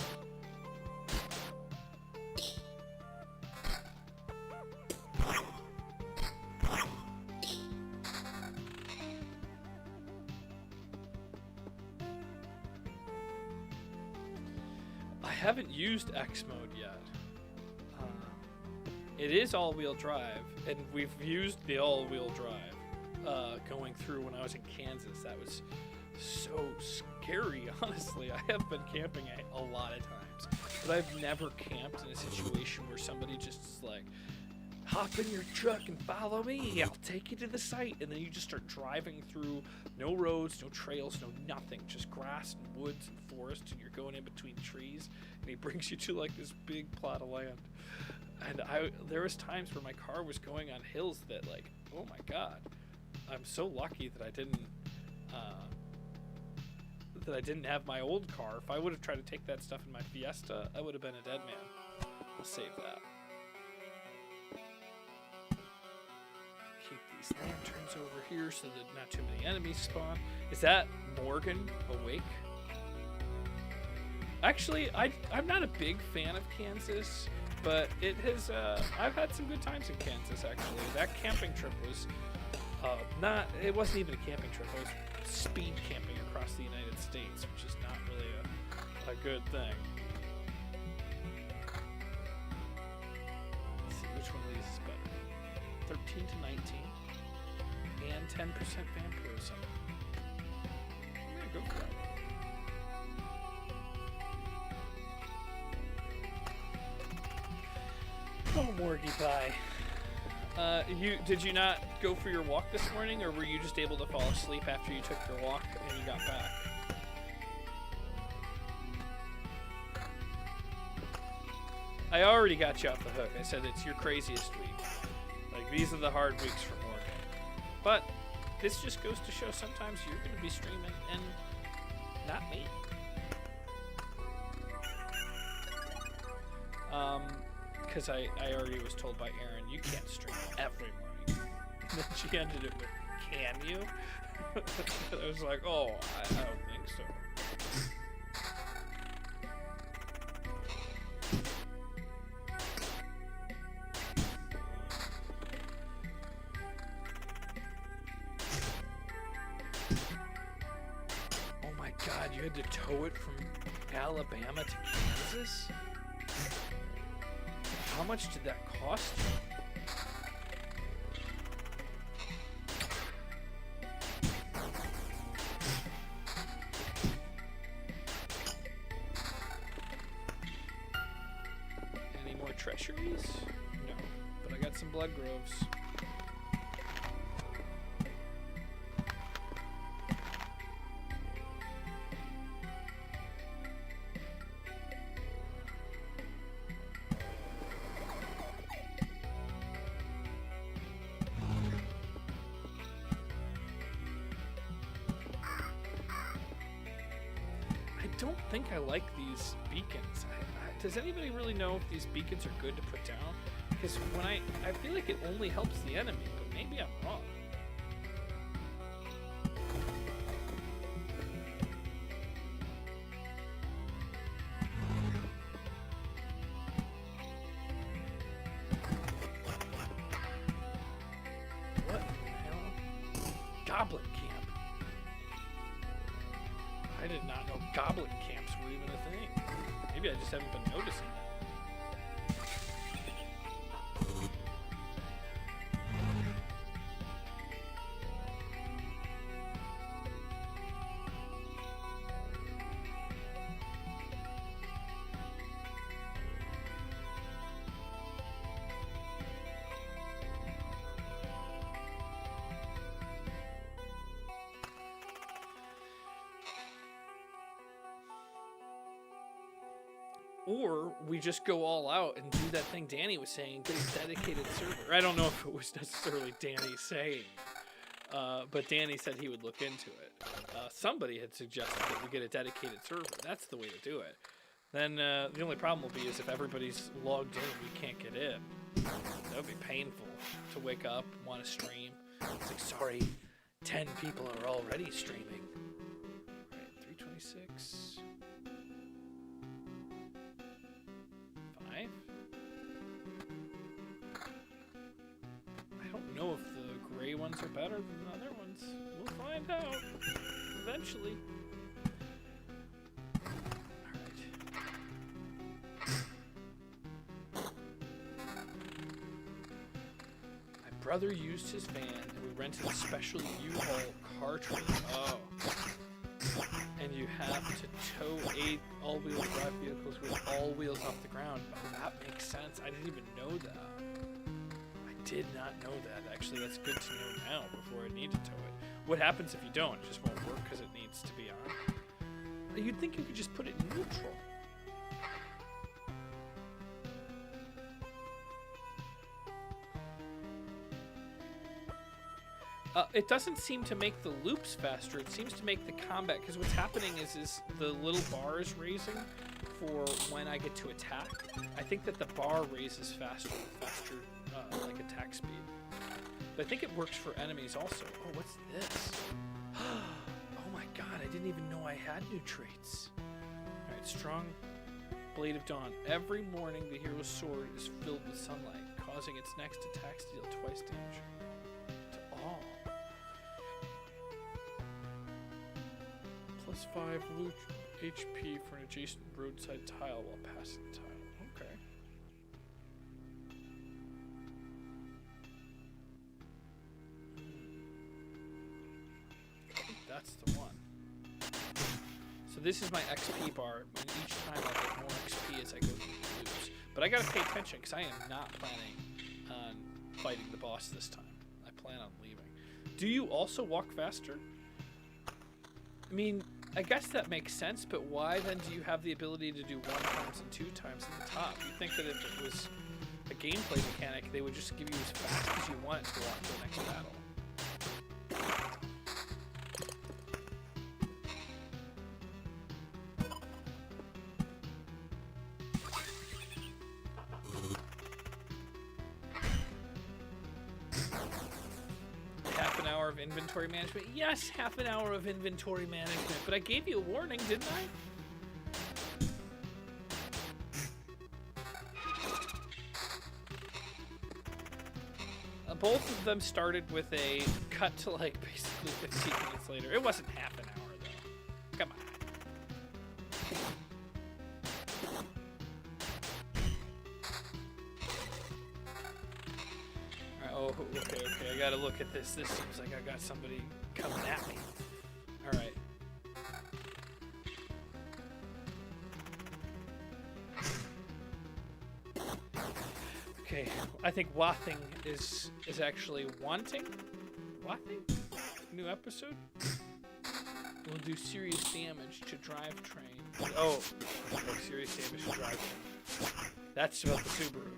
I haven't used X mode yet. It is all-wheel drive, and we've used the all-wheel drive going through when I was in Kansas. That was so scary, honestly. I have been camping a lot of times, but I've never camped in a situation where somebody just is like, hop in your truck and follow me. I'll take you to the site. And then you just start driving through no roads, no trails, no nothing. Just grass and woods and forest. And you're going in between trees. And he brings you to like this big plot of land. And there was times where my car was going on hills that like, oh my God, I'm so lucky that I didn't have my old car. If I would have tried to take that stuff in my Fiesta, I would have been a dead man. I'll save that. Keep these lanterns over here so that not too many enemies spawn. Is that Morgan awake? Actually, I'm not a big fan of Kansas, but it has. I've had some good times in Kansas. Actually, that camping trip was it wasn't even a camping trip. It was speed camping across the United States, which is not really a good thing. Let's see which one of these is better. 13 to 19 and 10% vampirism. I'm gonna go for that one. Oh, Morgie pie. Did you not go for your walk this morning, or were you just able to fall asleep after you took your walk and you got back? I already got you off the hook. I said it's your craziest week. Like, these are the hard weeks for Morgan. But this just goes to show sometimes you're going to be streaming and not me. Because I already was told by Erin, you can't stream every morning. And then she ended it with, can you? I was like, oh, I don't think so. Oh my God, you had to tow it from Alabama to Kansas? How much did that cost you? Any more treacheries? No, but I got some blood groves. I don't think I like these beacons. Does anybody really know if these beacons are good to put down? Because when I feel like it only helps the enemy, but maybe I'm wrong. What the hell? Goblin camp. I did not know goblin camps were even a thing. Maybe I just haven't been noticing that. Or we just go all out and do that thing Danny was saying, get a dedicated server. I don't know if it was necessarily Danny saying, but Danny said he would look into it. Somebody had suggested that we get a dedicated server. That's the way to do it. Then the only problem will be is if everybody's logged in, we can't get in. That would be painful to wake up, want to stream. It's like, sorry, 10 people are already streaming. All right, 326. 5. I don't know if the gray ones are better than the other ones. We'll find out eventually. My brother used his van and we rented a special U-Haul car trailer. Oh. And you have to tow 8 all-wheel drive vehicles with all wheels off the ground. Oh, that makes sense. I didn't even know that. did not know that. Actually, that's good to know now before I need to tow it. What happens if you don't? It just won't work because it needs to be on. You'd think you could just put it in neutral. It doesn't seem to make the loops faster. It seems to make the combat, because what's happening is the little bar is raising for when I get to attack. I think that the bar raises faster like attack speed. But I think it works for enemies also. Oh, what's this? Oh my god, I didn't even know I had new traits. Alright, strong Blade of Dawn. Every morning the hero's sword is filled with sunlight, causing its next attacks to deal twice damage. To all. Plus 5 loot HP for an adjacent roadside tile while passing the tile. Okay. I think that's the one. So this is my XP bar, and each time I get more XP as I go through the loops. But I gotta pay attention, because I am not planning on fighting the boss this time. I plan on leaving. Do you also walk faster? I mean, I guess that makes sense, but why then do you have the ability to do 1 times and 2 times at the top? You'd think that if it was a gameplay mechanic, they would just give you as fast as you want to walk to the next battle. Of inventory management. Yes, half an hour of inventory management, but I gave you a warning, didn't I? Both of them started with a cut to like basically 15 minutes later. It wasn't half an hour though. Come on. Oh, okay, I gotta look at this. This seems like I got somebody coming at me. Alright. Okay, I think Wathing is actually wanting. Wathing? New episode? Will do serious damage to drivetrain. Oh, okay, serious damage to drivetrain. That's about the Subaru.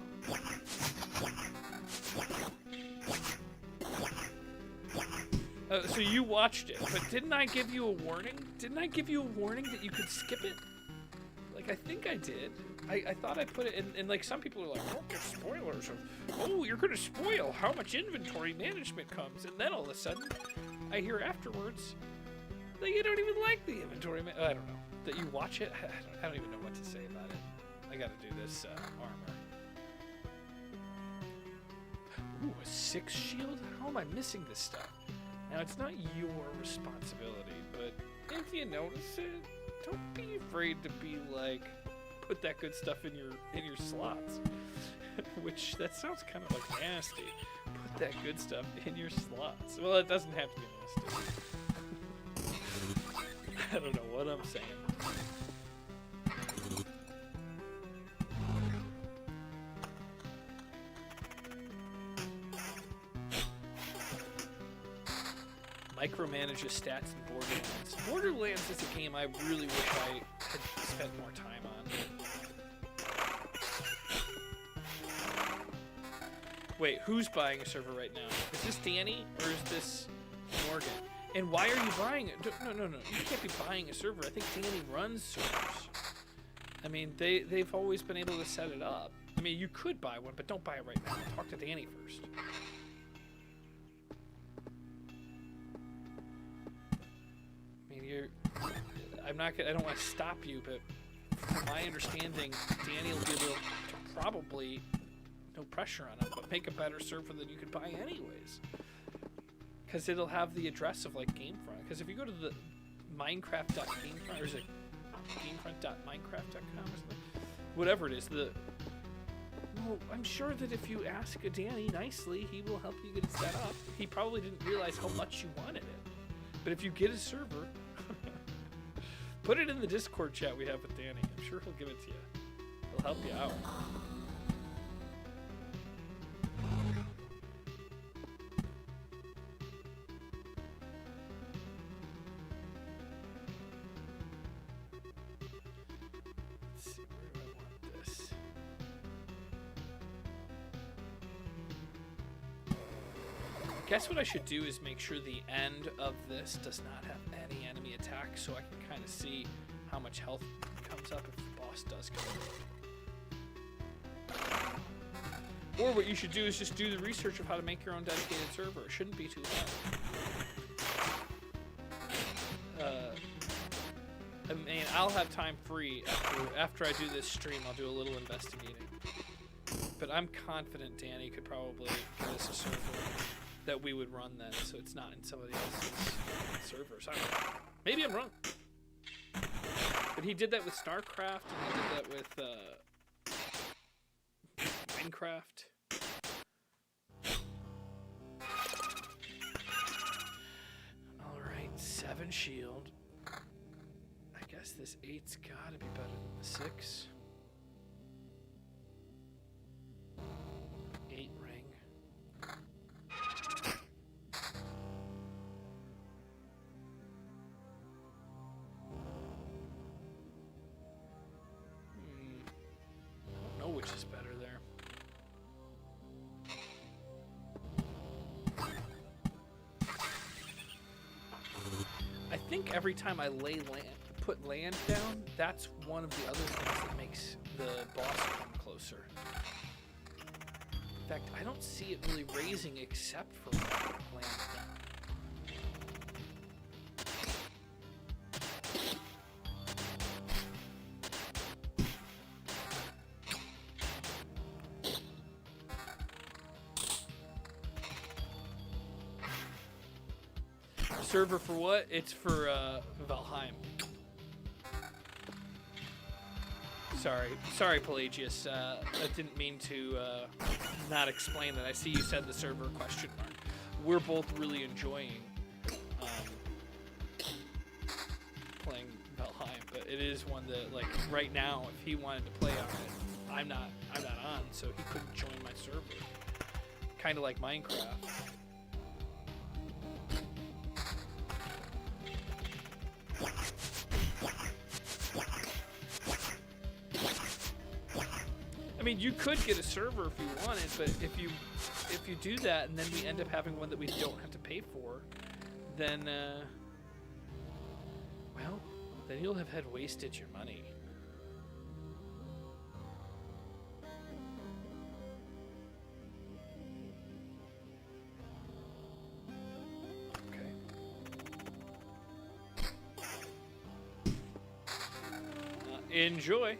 So you watched it, but didn't I give you a warning? Didn't I give you a warning that you could skip it? Like, I think I did. I thought I put it in, and like some people are like, don't get spoilers of, oh, you're gonna spoil how much inventory management comes, and then all of a sudden, I hear afterwards that you don't even like the inventory I don't know. That you watch it? I don't even know what to say about it. I gotta do this armor. Ooh, a 6 shield? How am I missing this stuff? Now, it's not your responsibility, but if you notice it, don't be afraid to be like, put that good stuff in your slots. Which, that sounds kind of like nasty. Put that good stuff in your slots. Well, it doesn't have to be nasty. I don't know what I'm saying. Micromanages stats in Borderlands. Borderlands is a game I really wish I had spent more time on. Wait, who's buying a server right now? Is this Danny or is this Morgan? And why are you buying it? No. You can't be buying a server. I think Danny runs servers. I mean, they've always been able to set it up. I mean, you could buy one, but don't buy it right now. Talk to Danny first. I don't want to stop you, but from my understanding, Danny will be able to probably, no pressure on him, but make a better server than you could buy anyways. Because it'll have the address of like GameFront. Because if you go to the Minecraft.GameFront, or is it GameFront.Minecraft.com or something? Whatever it is, well, I'm sure that if you ask Danny nicely, he will help you get it set up. He probably didn't realize how much you wanted it. But if you get a server, put it in the Discord chat we have with Danny. I'm sure he'll give it to you. He'll help you out. guess what I should do is make sure the end of this does not have any enemy attacks, so I can kind of see how much health comes up if the boss does come up. Or what you should do is just do the research of how to make your own dedicated server. It shouldn't be too hard. I mean, I'll have time free after I do this stream. I'll do a little investigating. But I'm confident Danny could probably get us a server that we would run then, so it's not in somebody else's server. So maybe I'm wrong. But he did that with StarCraft, and he did that with Minecraft. Alright, 7 shield. I guess this 8's gotta be better than the 6. 8 ring. I don't know which is better there. I think every time I put land down, that's one of the other things that makes the boss come closer. In fact, I don't see it really raising except for land down. Server for what? It's for Valheim. Sorry, Pelagius. I didn't mean to not explain that. I see you said the server question mark. We're both really enjoying playing Valheim, but it is one that, like, right now, if he wanted to play on it, I'm not on, so he couldn't join my server. Kind of like Minecraft. I mean, you could get a server if you wanted, but if you do that and then we end up having one that we don't have to pay for, then well, then you'll have had wasted your money. Okay. Enjoy.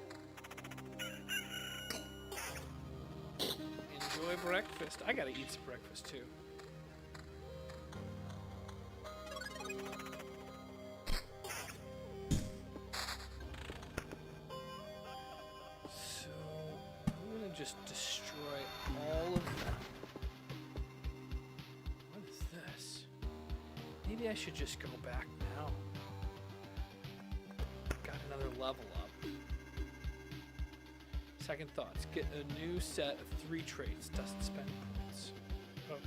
Breakfast. I gotta eat some breakfast too. So I'm gonna just destroy all of them. What is this? Maybe I should just go back now. Got another level up. Second thoughts. Get a new set of 3 traits. Doesn't spend points. Okay.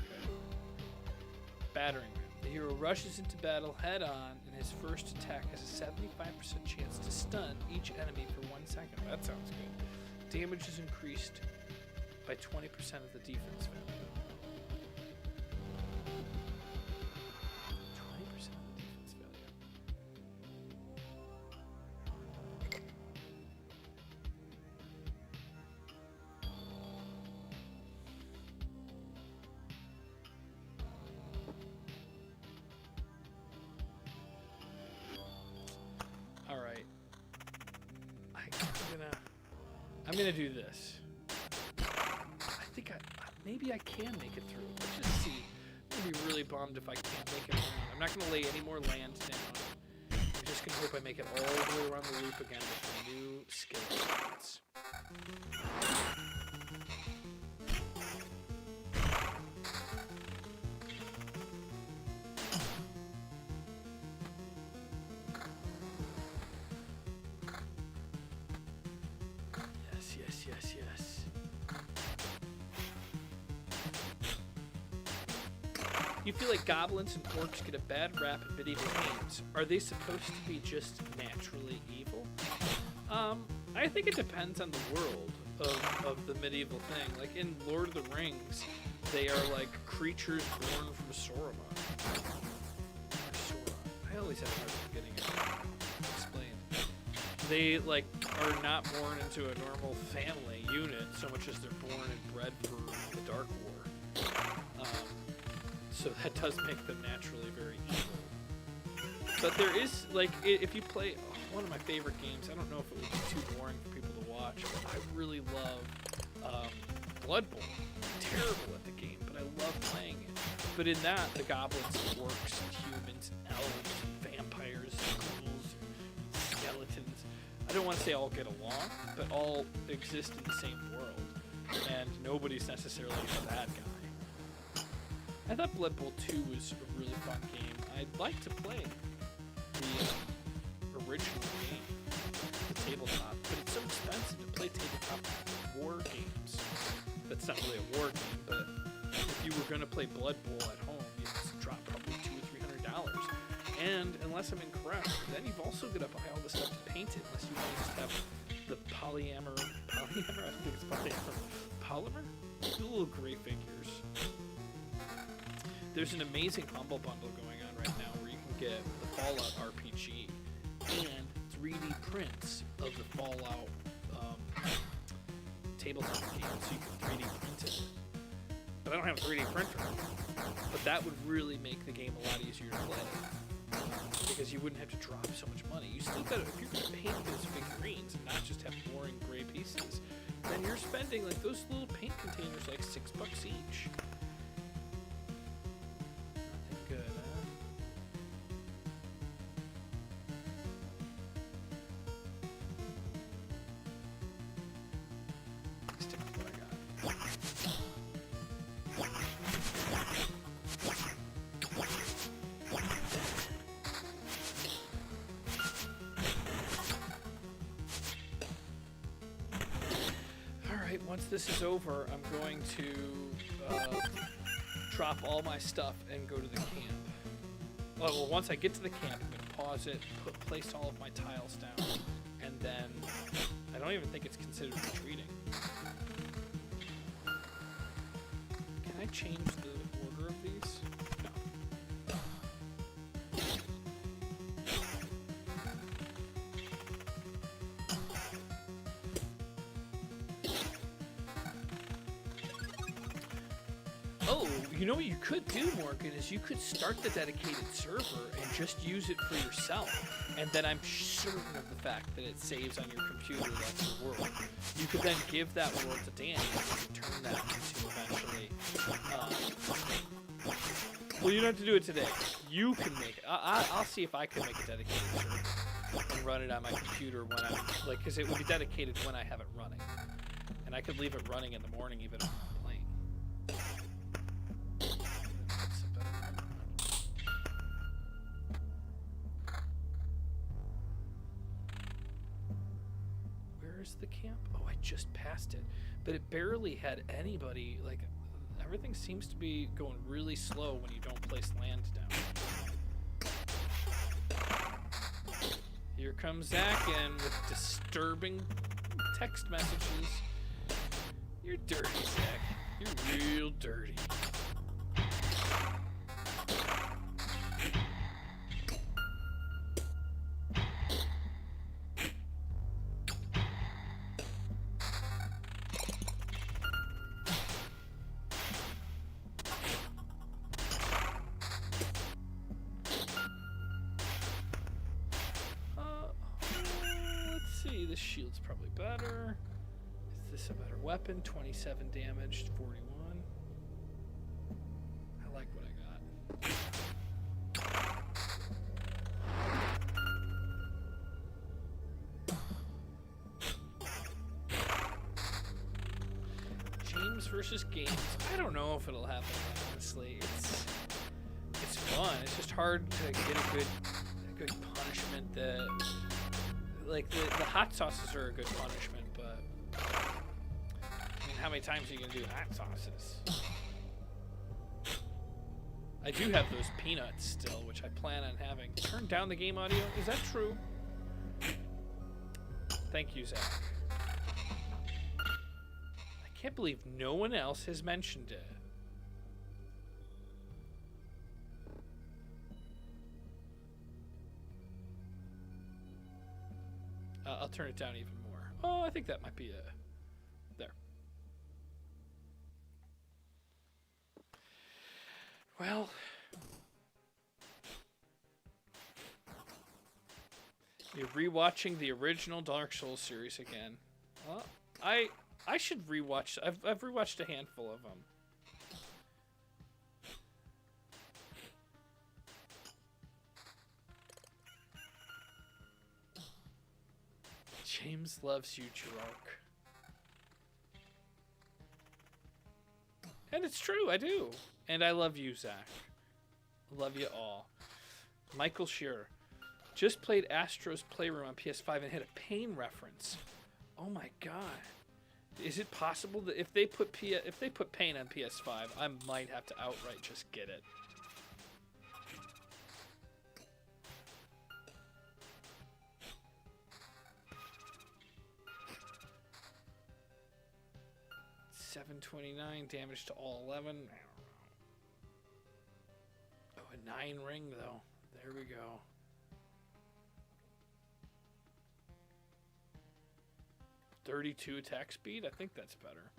Battering. The hero rushes into battle head on, and his first attack has a 75% chance to stun each enemy for 1 second. That sounds good. Damage is increased by 20% of the defense value. 20% of the defense value. I'm gonna do this. I think maybe I can make it through. Let's just see. I'm gonna be really bummed if I can't make it around. I'm not gonna lay any more land down. I'm just gonna hope I make it all the way around the loop again with my new skill points. Yes. You feel like goblins and orcs get a bad rap in medieval games. Are they supposed to be just naturally evil? I think it depends on the world. of the medieval thing. Like in Lord of the Rings, they are like creatures born from Sauron. I always have a hard time getting it explained. They like are not born into a normal family unit so much as they're born and bred for the Dark War. So that does make them naturally very evil. But there is, like, if you play one of my favorite games, I don't know if it would be too boring for people to watch, but I really love Bloodborne. I'm terrible at the game, but I love playing it. But in that, the goblins and orcs and humans and elves and vampires and ghouls and skeletons, I don't want to say all get along, but all exist in the same world. And nobody's necessarily a bad guy. I thought Blood Bowl 2 was a really fun game. I'd like to play the original game, the tabletop, but it's so expensive to play tabletop war games. That's not really a war game, but if you were going to play Blood Bowl at home, you'd drop probably $200 or $300. And unless I'm incorrect, then you've also got to buy all the stuff to paint it, unless you want to just have the polymer? I don't think it's polymer? The little gray figures. There's an amazing Humble Bundle going on right now where you can get the Fallout RPG and 3D prints of the Fallout tabletop game, so you can 3D print it. But I don't have a 3D printer. But that would really make the game a lot easier to play, because you wouldn't have to drop so much money. You still got to, if you're going to paint those figurines and not just have boring gray pieces, then you're spending like those little paint containers like $6 each. Good, huh? Stick with what I got. Alright, once this is over, I'm going to drop all my stuff and go to the camp. Well, once I get to the camp, I'm going to pause it, place all of my tiles down, and then I don't even think it's considered retreating. Can I change the order of these? No. Oh, you know what you could do, Morgan, is you could start the dedicated server and just use it for yourself. And then I'm certain of the fact that it saves on your computer, that's your world. You could then give that world to Danny and turn that into eventually. Well, you don't have to do it today. You can make it. I'll see if I can make a dedicated server and run it on my computer when I'm, like, because it would be dedicated when I have it running. And I could leave it running in the morning even if I'm playing. The camp? Oh, I just passed it, but it barely had anybody. Like, everything seems to be going really slow when you don't place land down. Here comes Zach in with disturbing text messages. You're dirty, Zach. You're real dirty. This shield's probably better. Is this a better weapon? 27 damage, 41. I like what I got. James versus Games. I don't know if it'll happen, honestly. It's fun. It's just hard to get a good punishment that, like, the hot sauces are a good punishment, but I mean, how many times are you gonna do hot sauces? I do have those peanuts still, which I plan on having. Turn down the game audio? Is that true? Thank you, Zach. Can't believe no one else has mentioned it. I'll turn it down even more. Oh, I think that might be there. Well, you're rewatching the original Dark Souls series again. Well, I should rewatch. I've rewatched a handful of them. James loves you, Jirok. And it's true, I do. And I love you, Zach. Love you all. Michael Shearer. Just played Astro's Playroom on PS5 and hit a Pain reference. Oh my god. Is it possible that if they put Pain on PS5, I might have to outright just get it? $729 damage to all 11. Oh, a 9 ring though. There we go. $32 attack speed. I think that's better.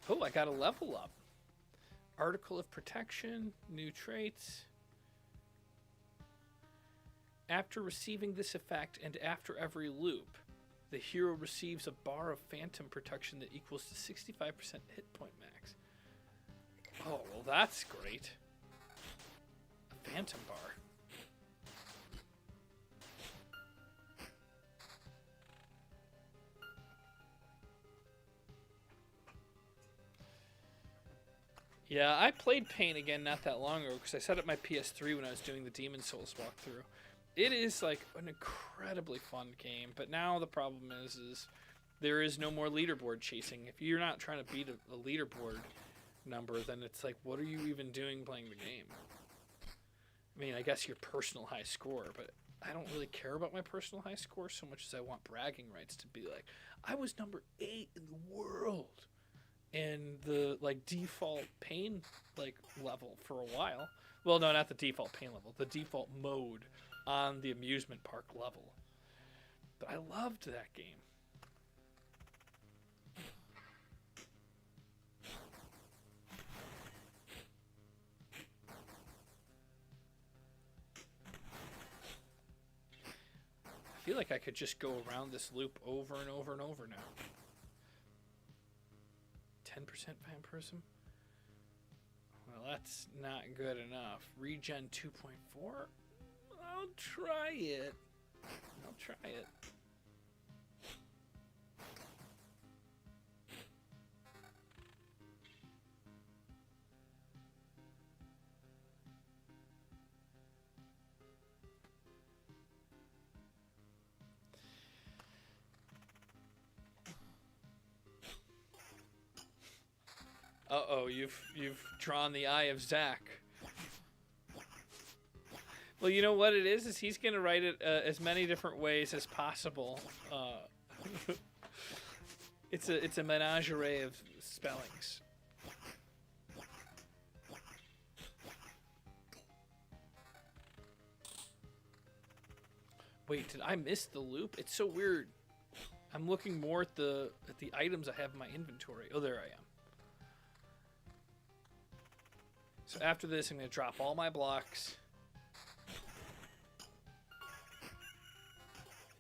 Oh, I got a level up. Article of Protection. New traits. After receiving this effect and after every loop, the hero receives a bar of phantom protection that equals to 65% hit point max. Oh, well that's great. A phantom bar. Yeah, I played Pain again not that long ago because I set up my PS3 when I was doing the Demon Souls walkthrough. It is like an incredibly fun game, but now the problem is there is no more leaderboard chasing. If you're not trying to beat a leaderboard number, then it's like, what are you even doing playing the game? I mean, I guess your personal high score, but I don't really care about my personal high score so much as I want bragging rights to be like, I was number 8 in the world in the like default Pain like level for a while. Well, no, not the default Pain level, the default mode on the amusement park level. But I loved that game. I feel like I could just go around this loop over and over and over now. 10% vampirism? Well, that's not good enough. Regen 2.4? I'll try it. I'll try it. Uh-oh, you've drawn the eye of Zach. Well, you know what it is he's going to write it as many different ways as possible. It's a menagerie of spellings. Wait, did I miss the loop? It's so weird. I'm looking more at the items I have in my inventory. Oh, there I am. So after this, I'm going to drop all my blocks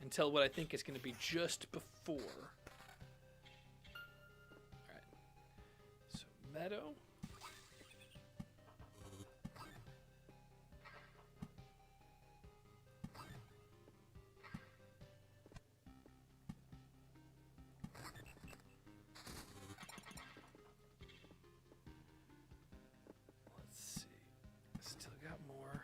until what I think is going to be just before. Alright. So, meadow. Let's see. Still got more.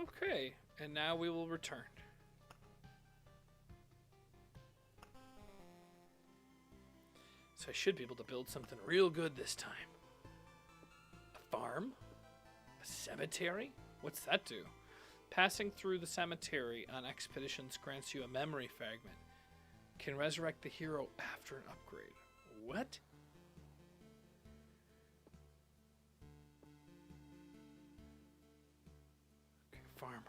Okay, and now we will return. So I should be able to build something real good this time. A farm? A cemetery? What's that do? Passing through the cemetery on expeditions grants you a memory fragment. Can resurrect the hero after an upgrade. What? Okay, farmer.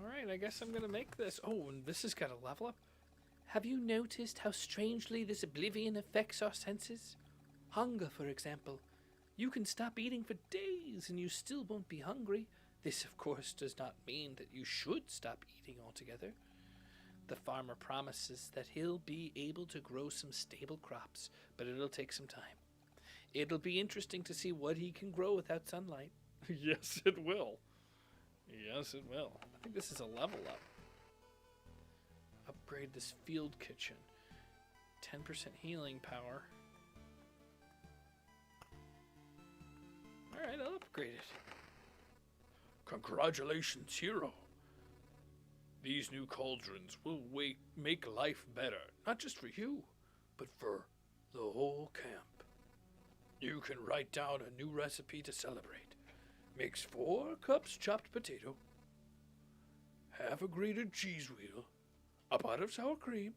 Alright, I guess I'm gonna make this. Oh, and this has got a level up. Have you noticed how strangely this oblivion affects our senses? Hunger, for example. You can stop eating for days and you still won't be hungry. This, of course, does not mean that you should stop eating altogether. The farmer promises that he'll be able to grow some stable crops, but it'll take some time. It'll be interesting to see what he can grow without sunlight. Yes, it will. Yes, it will. I think this is a level up. Upgrade this field kitchen. 10% healing power. Alright, I'll upgrade it. Congratulations, hero. These new cauldrons will make life better, not just for you, but for the whole camp. You can write down a new recipe to celebrate. Mix 4 cups chopped potato, half a grated cheese wheel, a pot of sour cream,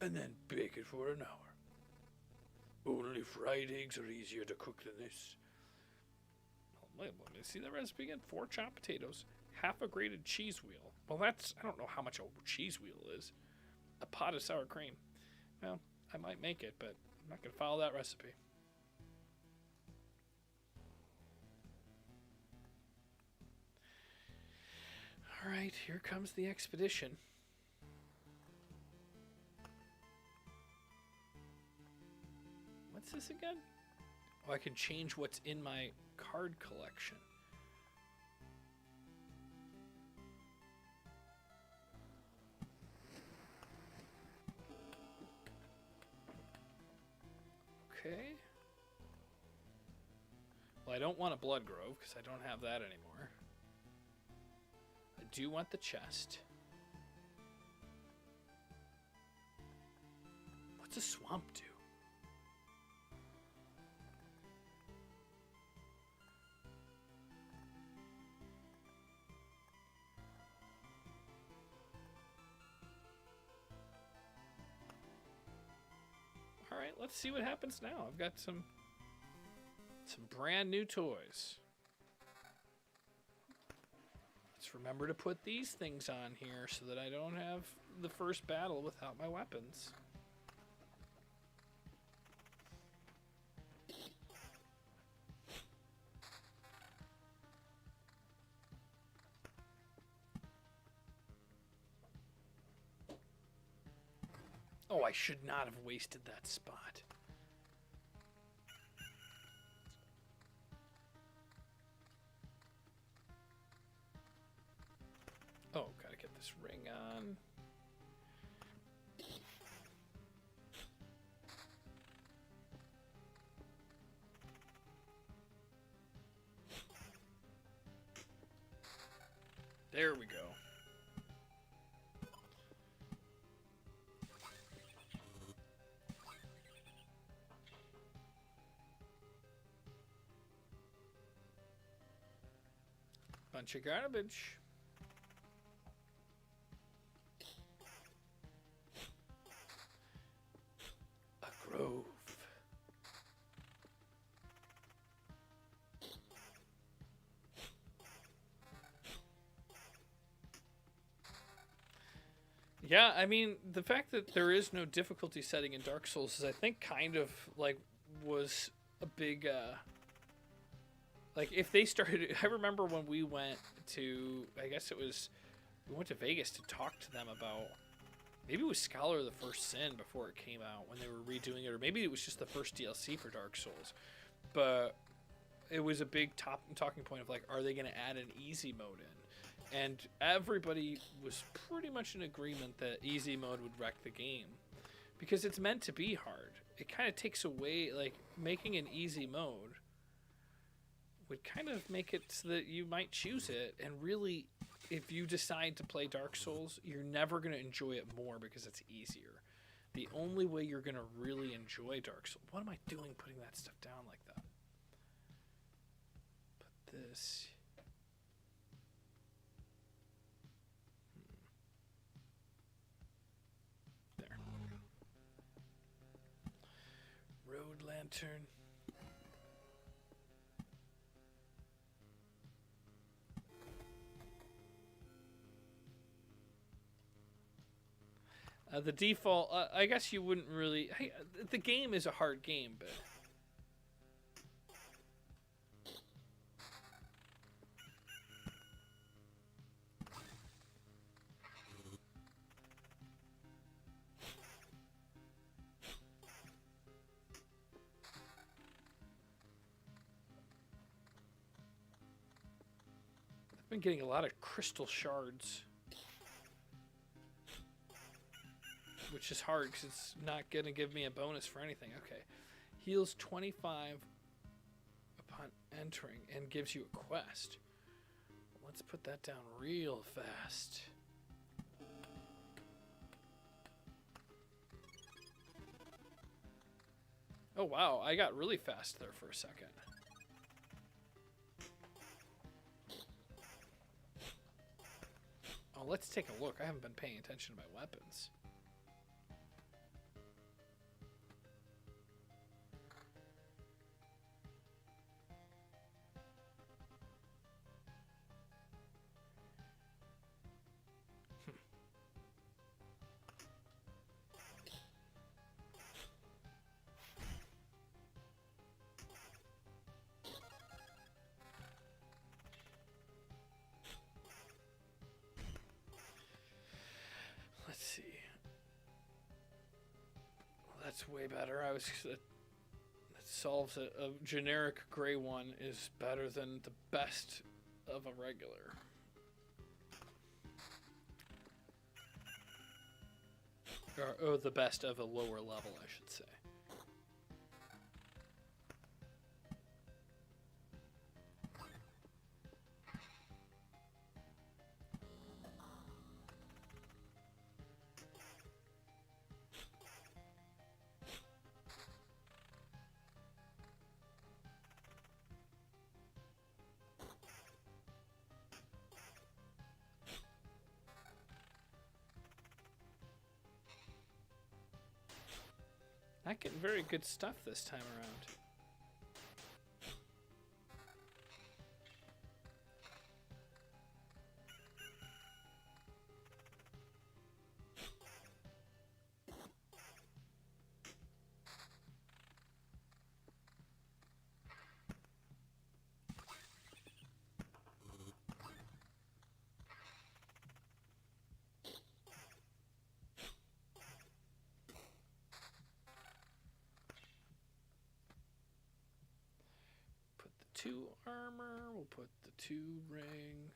and then bake it for an hour. Only fried eggs are easier to cook than this. Let me see the recipe again. 4 chopped potatoes, half a grated cheese wheel. Well, that's, I don't know how much a cheese wheel is. A pot of sour cream. Well, I might make it, but I'm not going to follow that recipe. Alright, here comes the expedition. What's this again? Oh, I can change what's in my card collection. Okay. Well, I don't want a blood grove because I don't have that anymore. I do want the chest. What's a swamp do? Alright, let's see what happens now. I've got some brand new toys. Let's remember to put these things on here so that I don't have the first battle without my weapons. Oh, I should not have wasted that spot. Oh, gotta get this ring on. There we go. Bunch of garbage. A grove. Yeah, I mean, the fact that there is no difficulty setting in Dark Souls is, I think, kind of, like, was a big, like, if they started... I remember when we went to... I guess it was... We went to Vegas to talk to them about... Maybe it was Scholar of the First Sin before it came out, when they were redoing it, or maybe it was just the first DLC for Dark Souls. But it was a big talking point of, like, are they going to add an easy mode in? And everybody was pretty much in agreement that easy mode would wreck the game. Because it's meant to be hard. It kind of takes away, like, making an easy mode would kind of make it so that you might choose it. And really, if you decide to play Dark Souls, you're never going to enjoy it more because it's easier. The only way you're going to really enjoy Dark Souls... What am I doing putting that stuff down like that? Put this... There. Road lantern. The default, I guess you wouldn't really... Hey, the game is a hard game, but... I've been getting a lot of crystal shards. Which is hard because it's not going to give me a bonus for anything. Okay. Heals 25 upon entering and gives you a quest. Let's put that down real fast. Oh, wow. I got really fast there for a second. Oh, let's take a look. I haven't been paying attention to my weapons. That's way better. That solves a generic gray one is better than the best of a regular. Or the best of a lower level, I should say. Not getting very good stuff this time around. Put the 2 armor, we'll put the 2 ring.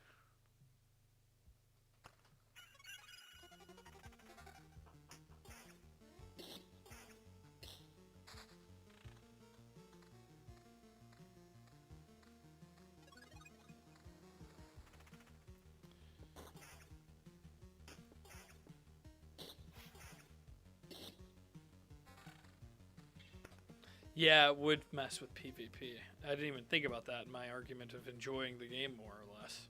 Yeah, it would mess with PvP. I didn't even think about that in my argument of enjoying the game more or less.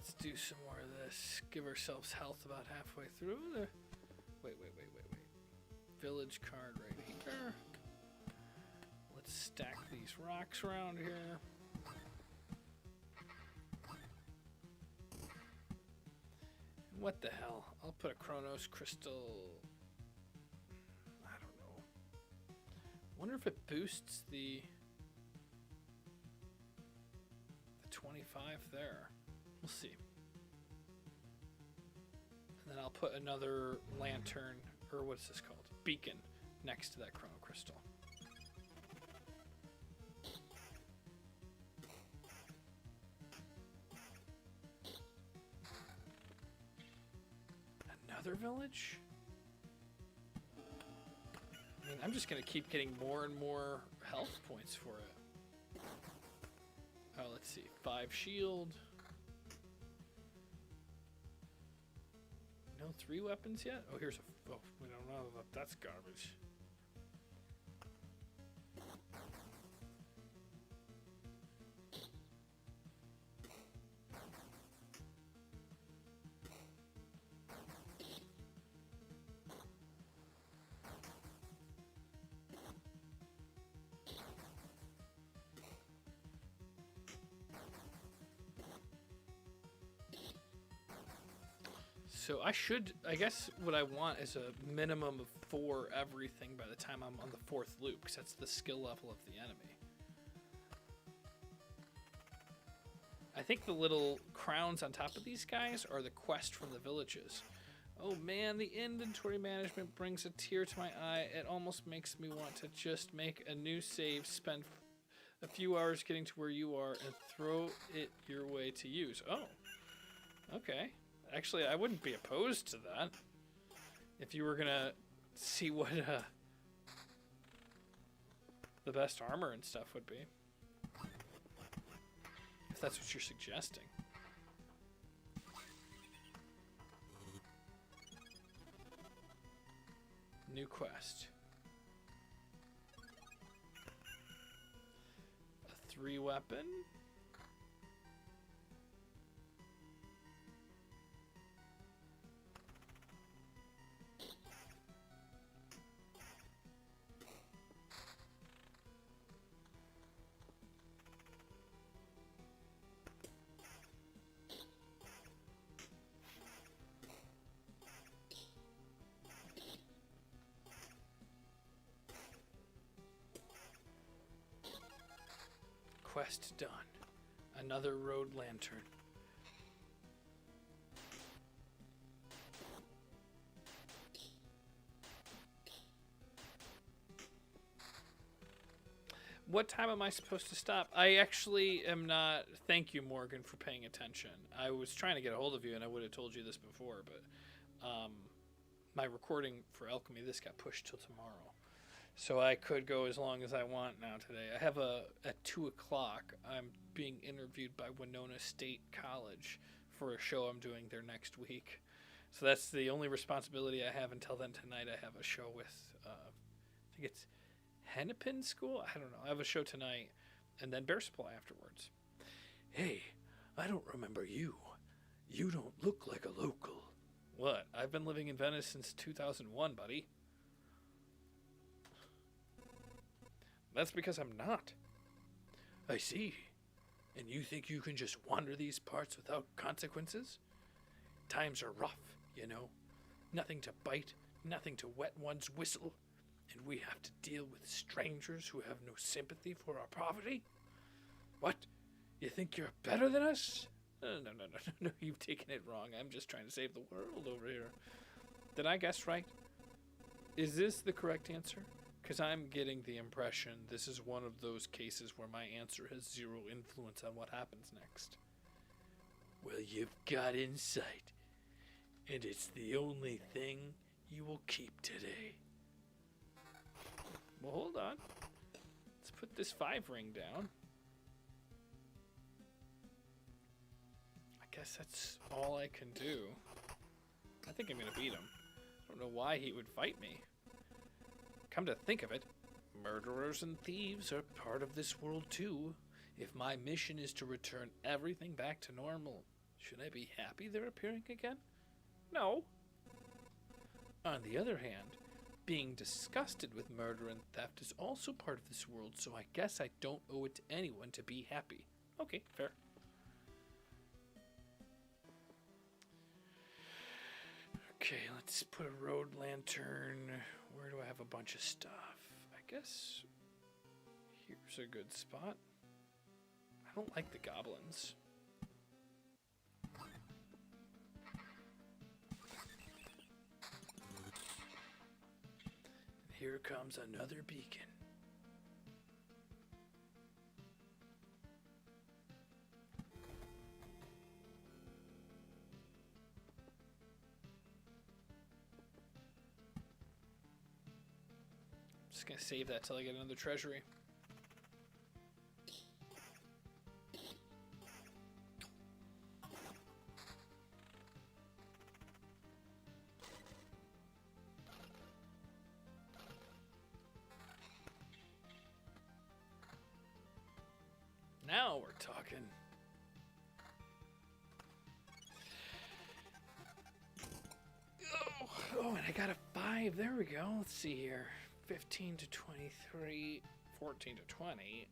Let's do some more of this. Give ourselves health about halfway through. Wait. Village card right here. Let's stack these rocks around here. What the hell? I'll put a Chronos crystal. I don't know. Wonder if it boosts the 25 there. We'll see. And then I'll put another lantern, or what's this called? Beacon, next to that chrono crystal. Another village? I mean, I'm just gonna keep getting more and more health points for it. Oh, let's see. 5 shield. No 3 weapons yet? Oh, here's a... Oh, we don't know that that's garbage. So I guess what I want is a minimum of 4 everything by the time I'm on the 4th loop, because that's the skill level of the enemy. I think the little crowns on top of these guys are the quest from the villages. Oh man, the inventory management brings a tear to my eye. It almost makes me want to just make a new save, spend a few hours getting to where you are, and throw it your way to use. Oh, okay. Actually, I wouldn't be opposed to that. If you were gonna see what the best armor and stuff would be. If that's what you're suggesting. New quest. A 3 weapon. Quest done. Another road lantern. What time am I supposed to stop? I actually am not. Thank you, Morgan, for paying attention. I was trying to get a hold of you, and I would have told you this before, but my recording for Alchemy, this got pushed till tomorrow. So I could go as long as I want now today. I have at 2 o'clock, I'm being interviewed by Winona State College for a show I'm doing there next week. So that's the only responsibility I have until then. Tonight I have a show with, I think it's Hennepin School? I don't know. I have a show tonight, and then Bear Supply afterwards. Hey, I don't remember you. You don't look like a local. What? I've been living in Venice since 2001, buddy. That's because I'm not. I see. And you think you can just wander these parts without consequences? Times are rough, you know. Nothing to bite, nothing to wet one's whistle, and we have to deal with strangers who have no sympathy for our poverty? What? You think you're better than us? No, you've taken it wrong. I'm just trying to save the world over here. Did I guess right? Is this the correct answer? Because I'm getting the impression this is one of those cases where my answer has 0 influence on what happens next. Well, you've got insight, and it's the only thing you will keep today. Well, hold on. Let's put this 5 ring down. I guess that's all I can do. I think I'm going to beat him. I don't know why he would fight me. Come to think of it, murderers and thieves are part of this world too. If my mission is to return everything back to normal, Should I be happy they're appearing again? No. On the other hand, being disgusted with murder and theft is also part of this world, so I guess I don't owe it to anyone to be happy. Okay, fair. Okay, let's put a road lantern. Where do I have a bunch of stuff? I guess here's a good spot. I don't like the goblins. Here comes another beacon. Just gonna save that till I get another treasury. Now we're talking. Oh, and I got a 5. There we go. Let's see here. 15 to 23, 14 to 20,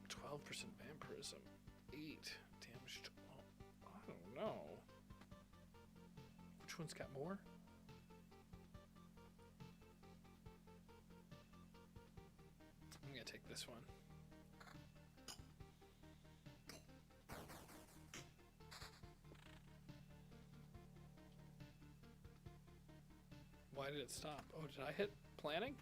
12% vampirism, 8 damage to all. I don't know. Which one's got more? I'm gonna take this one. Why did it stop? Oh, did I hit planning?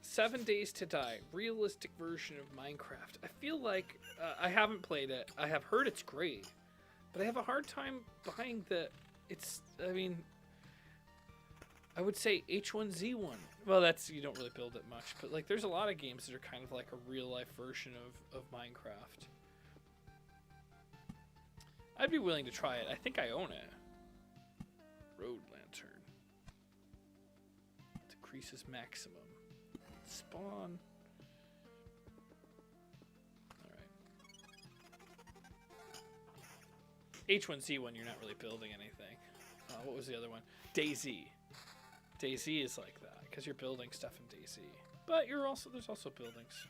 7 Days to Die, realistic version of Minecraft. I feel like I haven't played it. I have heard it's great, but I have a hard time buying the. I mean, I would say H1Z1. Well, that's, you don't really build it much, but like, there's a lot of games that are kind of like a real life version of Minecraft. I'd be willing to try it. I think I own it. Road lantern. Decreases maximum. Spawn. Alright. H1Z1, you're not really building anything. What was the other one? DayZ. DayZ is like that, because you're building stuff in DayZ. But there's also buildings.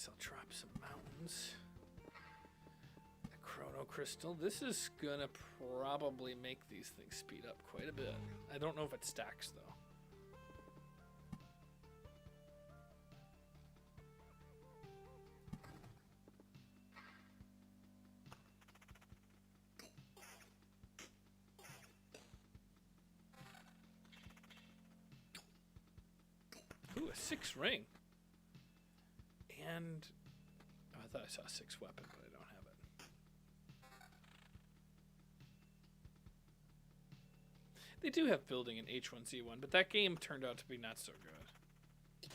I'll drop some mountains. The chrono crystal. This is gonna probably make these things speed up quite a bit. I don't know if it stacks though. Ooh, a 6 ring. And oh, I thought I saw a 6 weapon, but I don't have it. They do have building in H1Z1, but that game turned out to be not so good.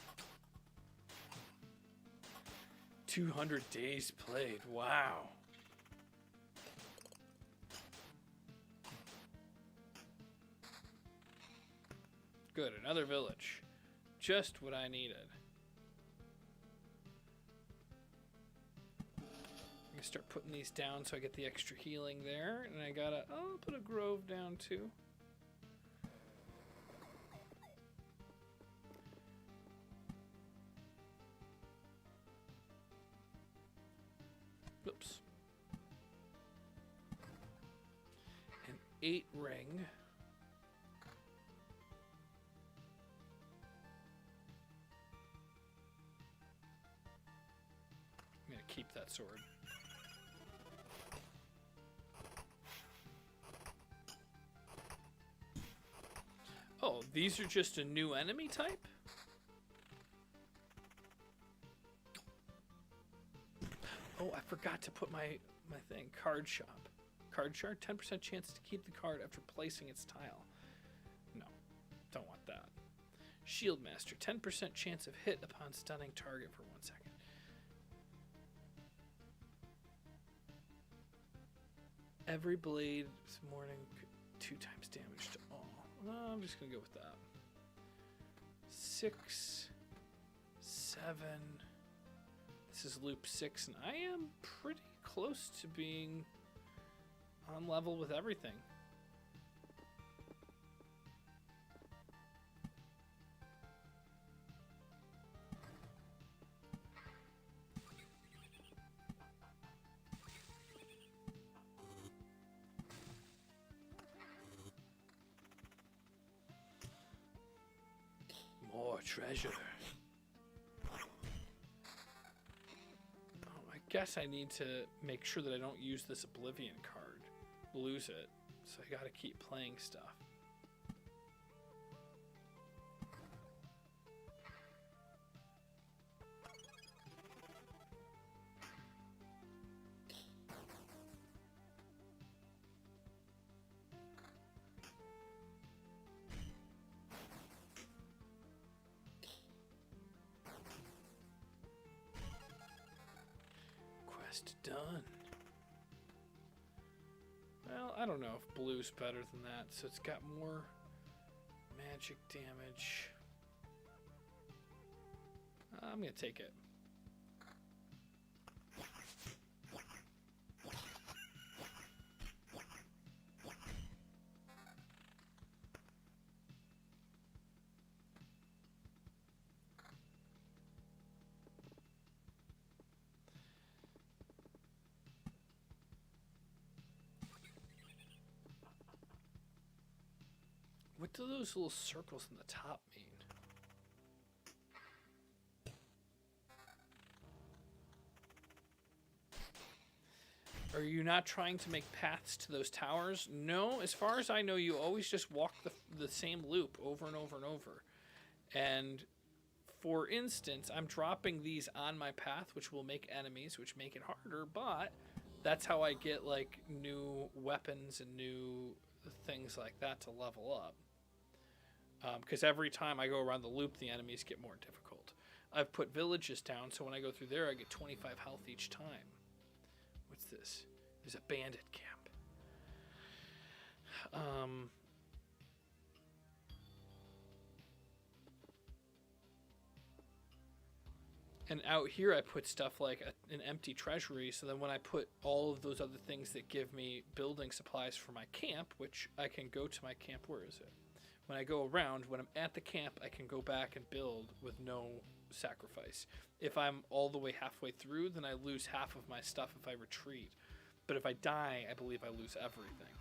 200 days played. Wow. Good, another village. Just what I needed. Start putting these down so I get the extra healing there, and I'll put a grove down too. Oops. An 8 ring. I'm gonna keep that sword. Oh, these are just a new enemy type? Oh, I forgot to put my thing. Card shop. Card shard, 10% chance to keep the card after placing its tile. No, don't want that. Shield Master, 10% chance of hit upon stunning target for 1 second. Every blade this morning, 2 times damage to all. I'm just gonna go with that. 6, 7. This is loop 6, and I am pretty close to being on level with everything. More treasure. I guess I need to make sure that I don't use this Oblivion card. Lose it. So I gotta keep playing stuff. Done. Well, I don't know if blue's better than that, so it's got more magic damage. I'm gonna take it. What do those little circles in the top mean? Are you not trying to make paths to those towers? No, as far as I know, you always just walk the same loop over and over and over. And for instance, I'm dropping these on my path, which will make enemies, which make it harder, but that's how I get like new weapons and new things like that to level up. Because every time I go around the loop, the enemies get more difficult. I've put villages down, so when I go through there, I get 25 health each time. What's this? There's a bandit camp. And out here, I put stuff like an empty treasury, so then when I put all of those other things that give me building supplies for my camp, which I can go to my camp, where is it? When I go around, when I'm at the camp, I can go back and build with no sacrifice. If I'm all the way halfway through, then I lose half of my stuff if I retreat. But if I die, I believe I lose everything.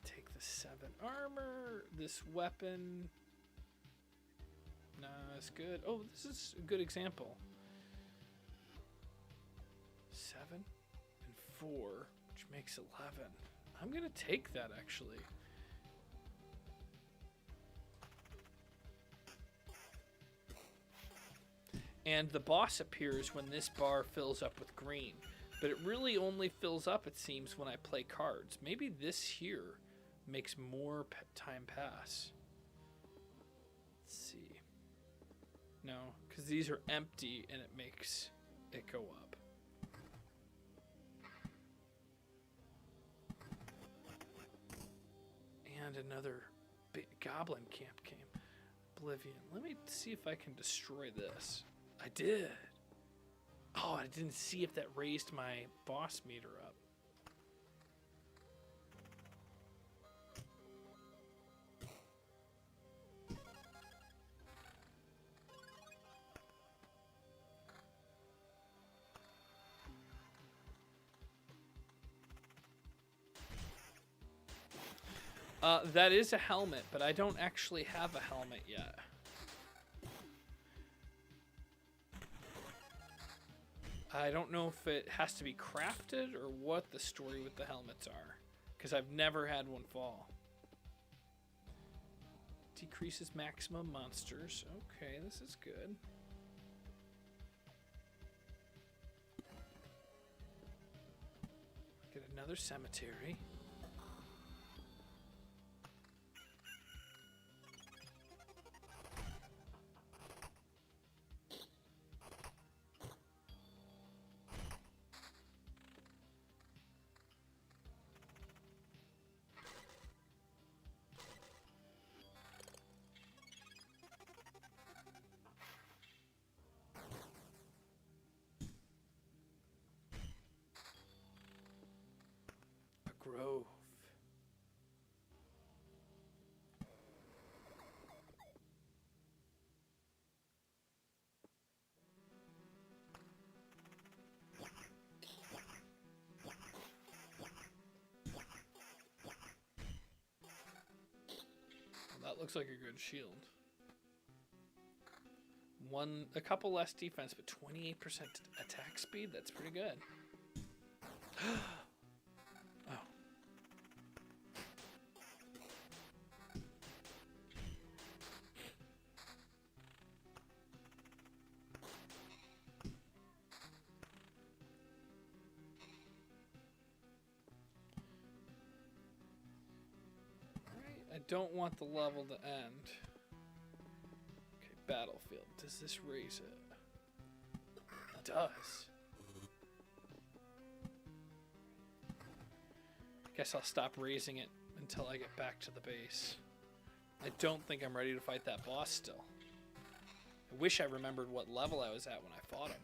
Take the 7 armor, this weapon. Nah, it's good. Oh, this is a good example. 7 and 4, which makes 11. I'm gonna take that actually. And the boss appears when this bar fills up with green, but it really only fills up, it seems, when I play cards. Maybe this here makes more time pass. Let's see. No, because these are empty and it makes it go up. And another big goblin camp came. Oblivion. Let me see if I can destroy this. I did. Oh, I didn't see if that raised my boss meter up. That is a helmet, but I don't actually have a helmet yet. I don't know if it has to be crafted or what the story with the helmets are, because I've never had one fall. Decreases maximum monsters. Okay, this is good. Get another cemetery. Grove. Well, that looks like a good shield. A couple less defense, but 28% attack speed. That's pretty good. Oh. I don't want the level to end. Okay, battlefield. Does this raise it? It does. Guess I'll stop raising it until I get back to the base. I don't think I'm ready to fight that boss still. I wish I remembered what level I was at when I fought him.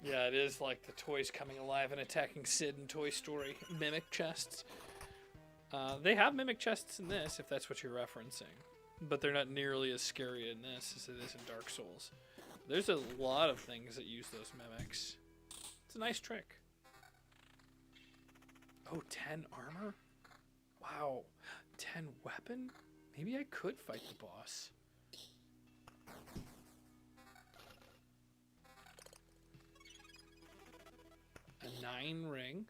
Yeah, it is like the toys coming alive and attacking Sid in Toy Story. Mimic chests. They have mimic chests in this, if that's what you're referencing. But they're not nearly as scary in this as it is in Dark Souls. There's a lot of things that use those mimics. It's a nice trick. Oh, 10 armor? Wow. 10 weapon? Maybe I could fight the boss. A 9 ring.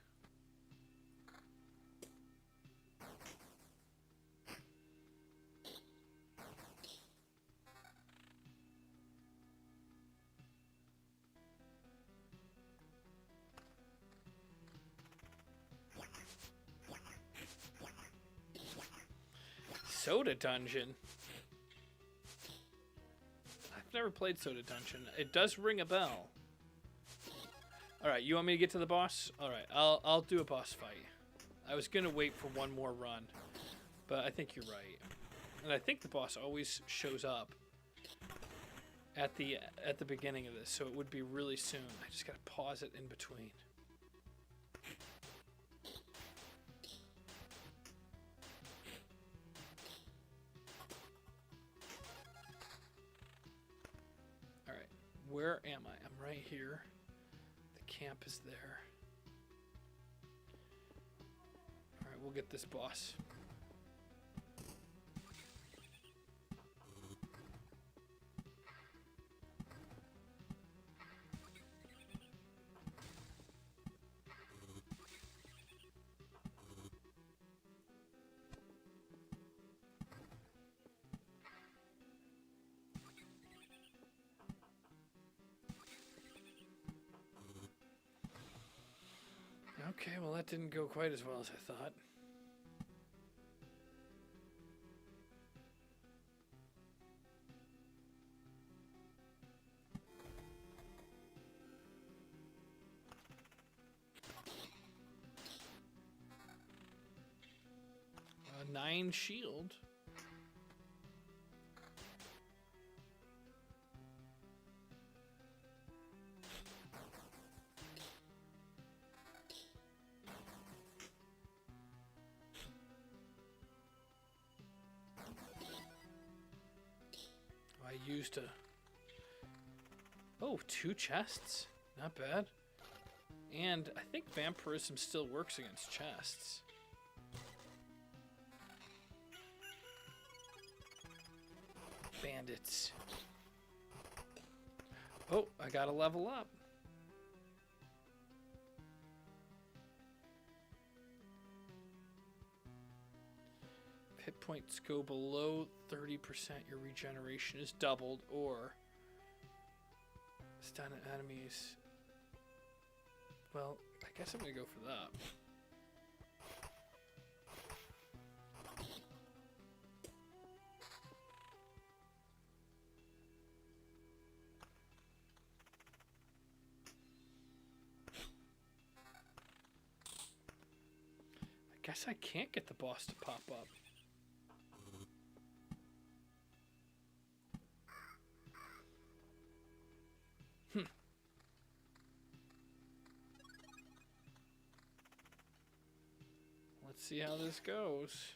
Soda Dungeon. I've never played Soda Dungeon. It does ring a bell. Alright, you want me to get to the boss? Alright, I'll do a boss fight. I was gonna wait for one more run, but I think you're right. And I think the boss always shows up at the beginning of this, so it would be really soon. I just gotta pause it in between. Alright, where am I? I'm right here. Camp is there. Alright, we'll get this boss. Okay, well that didn't go quite as well as I thought. A 9 shield. I used a... Oh, 2 chests. Not bad. And I think vampirism still works against chests. Bandits. Oh, I gotta level up. Hit points go below 30%, your regeneration is doubled, or stun enemies. Well, I guess I'm gonna go for that. guess I can't get the boss to pop up. Let's see how this goes.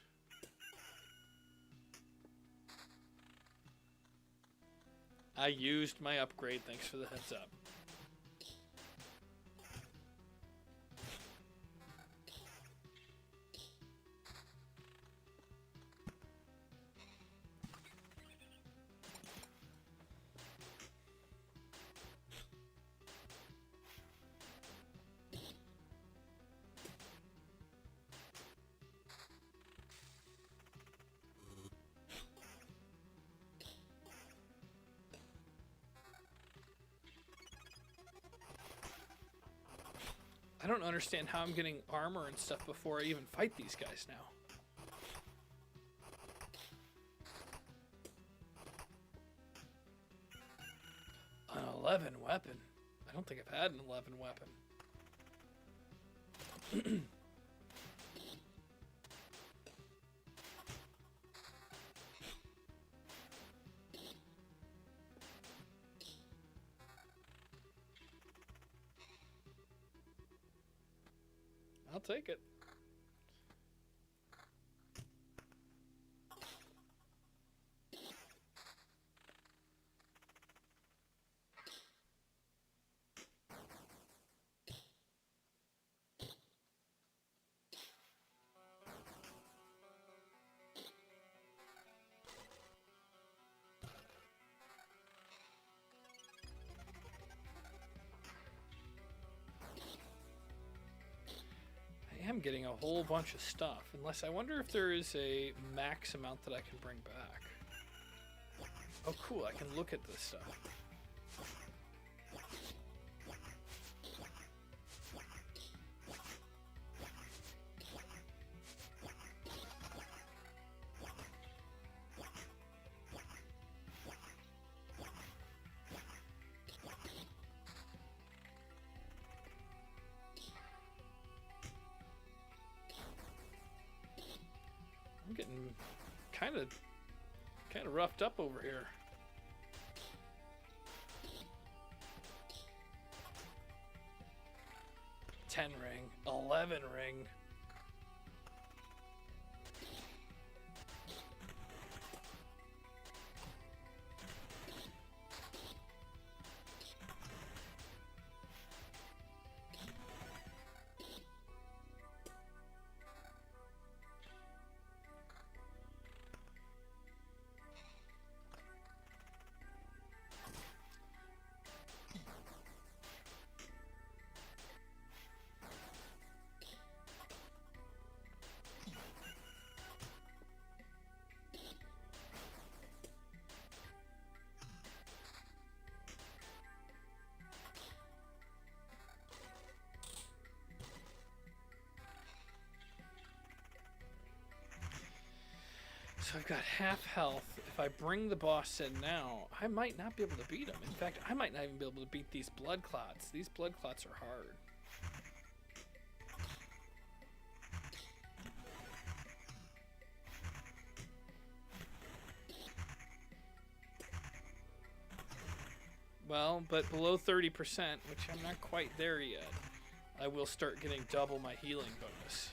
I used my upgrade. Thanks for the heads up. I don't understand how I'm getting armor and stuff before I even fight these guys now. An 11 weapon. I don't think I've had an 11 weapon. I'll take it. I am getting a whole bunch of stuff, unless I wonder if there is a max amount that I can bring back. Oh cool, I can look at this stuff. I'm getting kind of roughed up over here. $10 ring, $11 ring. So I've got half health. If I bring the boss in now, I might not be able to beat him. In fact, I might not even be able to beat these blood clots. These blood clots are hard. Well, but below 30%, which I'm not quite there yet, I will start getting double my healing bonus.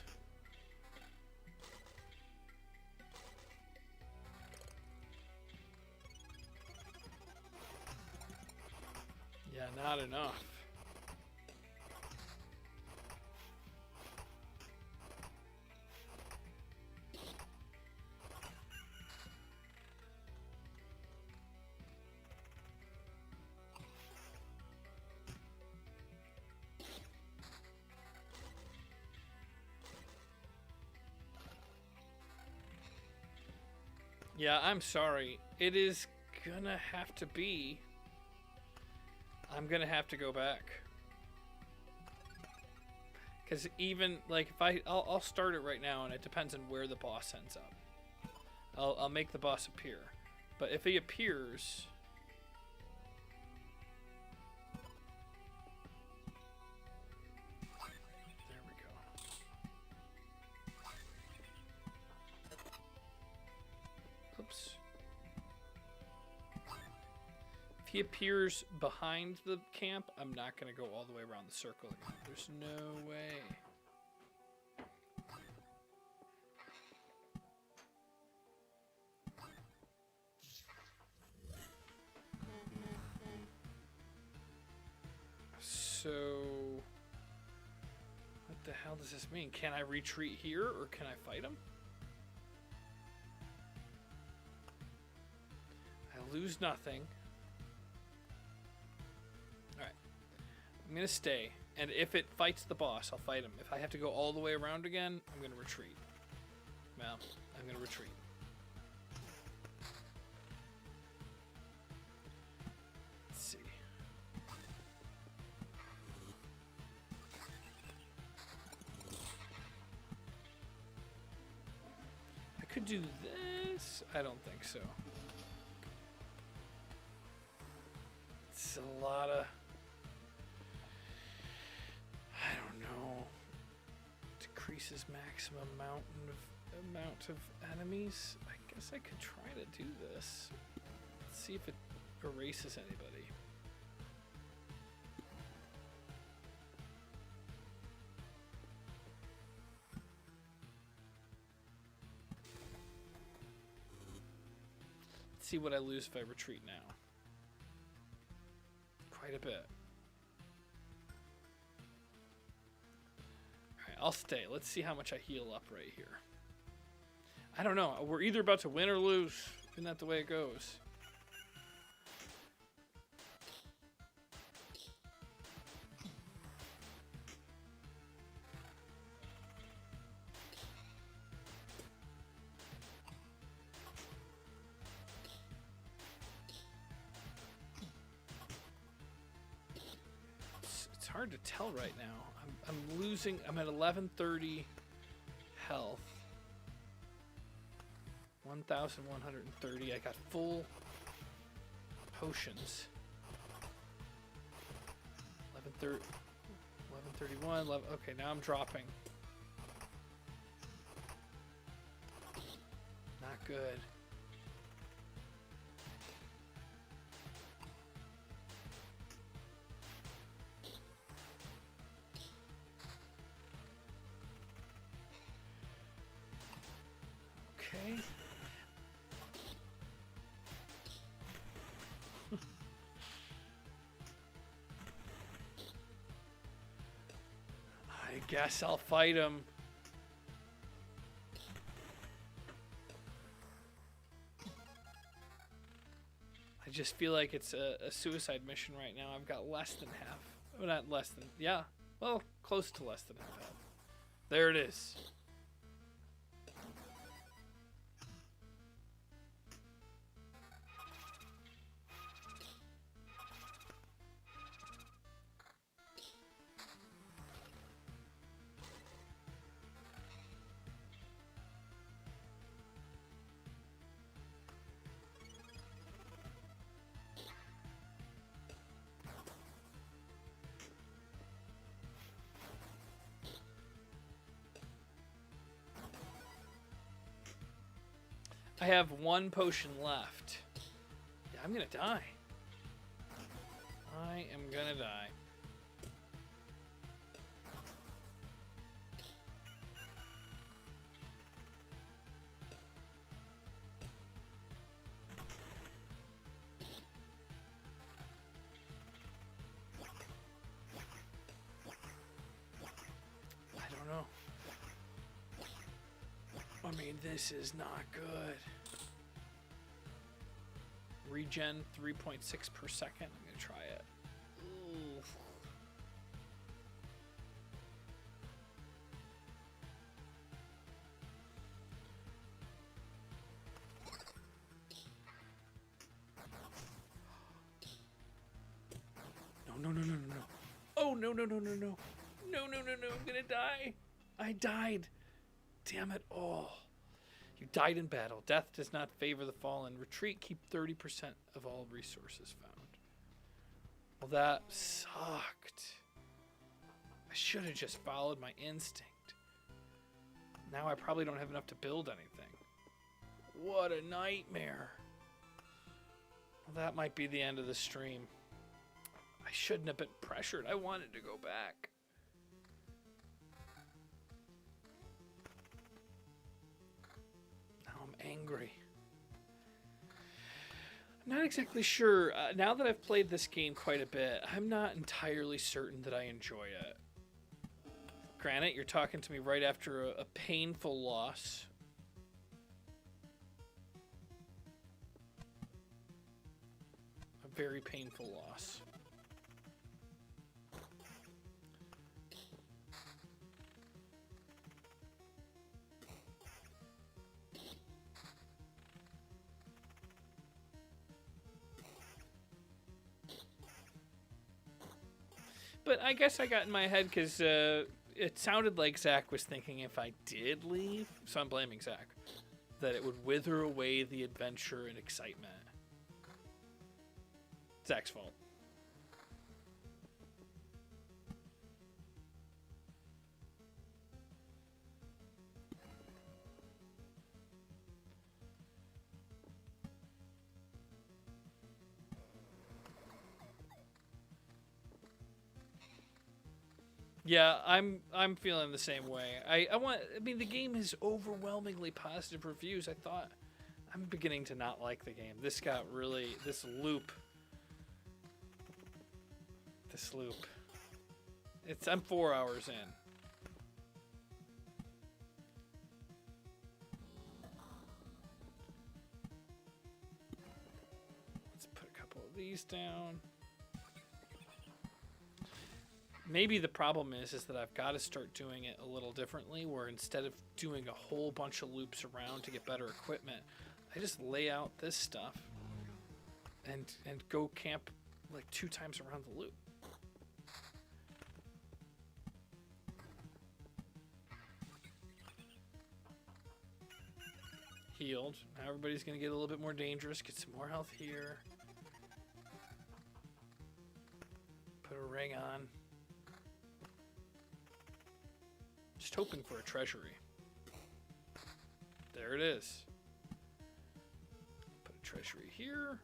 Yeah, not enough. Yeah, I'm sorry. It is gonna have to be... I'm gonna have to go back. Because even, like, if I'll start it right now, and it depends on where the boss ends up. I'll make the boss appear. But if he appears... There we go. he appears behind the camp, I'm not going to go all the way around the circle again. There's no way. So, what the hell does this mean? Can I retreat here or can I fight him? I lose nothing. Alright. I'm going to stay. And if it fights the boss, I'll fight him. If I have to go all the way around again, I'm going to retreat. Well, I'm going to retreat. Let's see. I could do this. I don't think so. It's a lot of... I don't know. Decreases maximum amount of enemies. I guess I could try to do this. Let's see if it erases anybody. Let's see what I lose if I retreat now. Quite a bit. Alright, I'll stay. Let's see how much I heal up right here. I don't know. We're either about to win or lose. Isn't that the way it goes? It's hard to tell right now. I'm losing. I'm at 1130 health. 1,130. I got full potions. 1131. Okay, now I'm dropping. Not good. Okay. I guess I'll fight him. I just feel like it's a suicide mission right now. I've got less than half. Well, not less than. Yeah. Well, close to less than half. There it is. I have one potion left. Yeah, I'm gonna die. I am gonna die. I don't know. I mean, this is not good. Regen 3.6 per second. I'm gonna try it. Ooh. No. Oh, no. No. I'm gonna die. I died. Damn it all. You died in battle. Death does not favor the fallen. Retreat, keep 30% of all resources found. Well, that sucked. I should have just followed my instinct. Now I probably don't have enough to build anything. What a nightmare. Well, that might be the end of the stream. I shouldn't have been pressured. I wanted to go back. Now I'm angry. I'm not exactly sure. Now that I've played this game quite a bit, I'm not entirely certain that I enjoy it. Granted, you're talking to me right after a painful loss. A very painful loss. But I guess I got in my head because it sounded like Zach was thinking if I did leave, so I'm blaming Zach, that it would wither away the adventure and excitement. Zach's fault. Yeah, I'm feeling the same way. I mean the game has overwhelmingly positive reviews. I'm beginning to not like the game. This loop. I'm 4 hours in. Let's put a couple of these down. Maybe the problem is that I've got to start doing it a little differently, where instead of doing a whole bunch of loops around to get better equipment, I just lay out this stuff and go camp like 2 times around the loop. Healed. Now everybody's going to get a little bit more dangerous, get some more health here. Put a ring on. Just hoping for a treasury. There it is. Put a treasury here.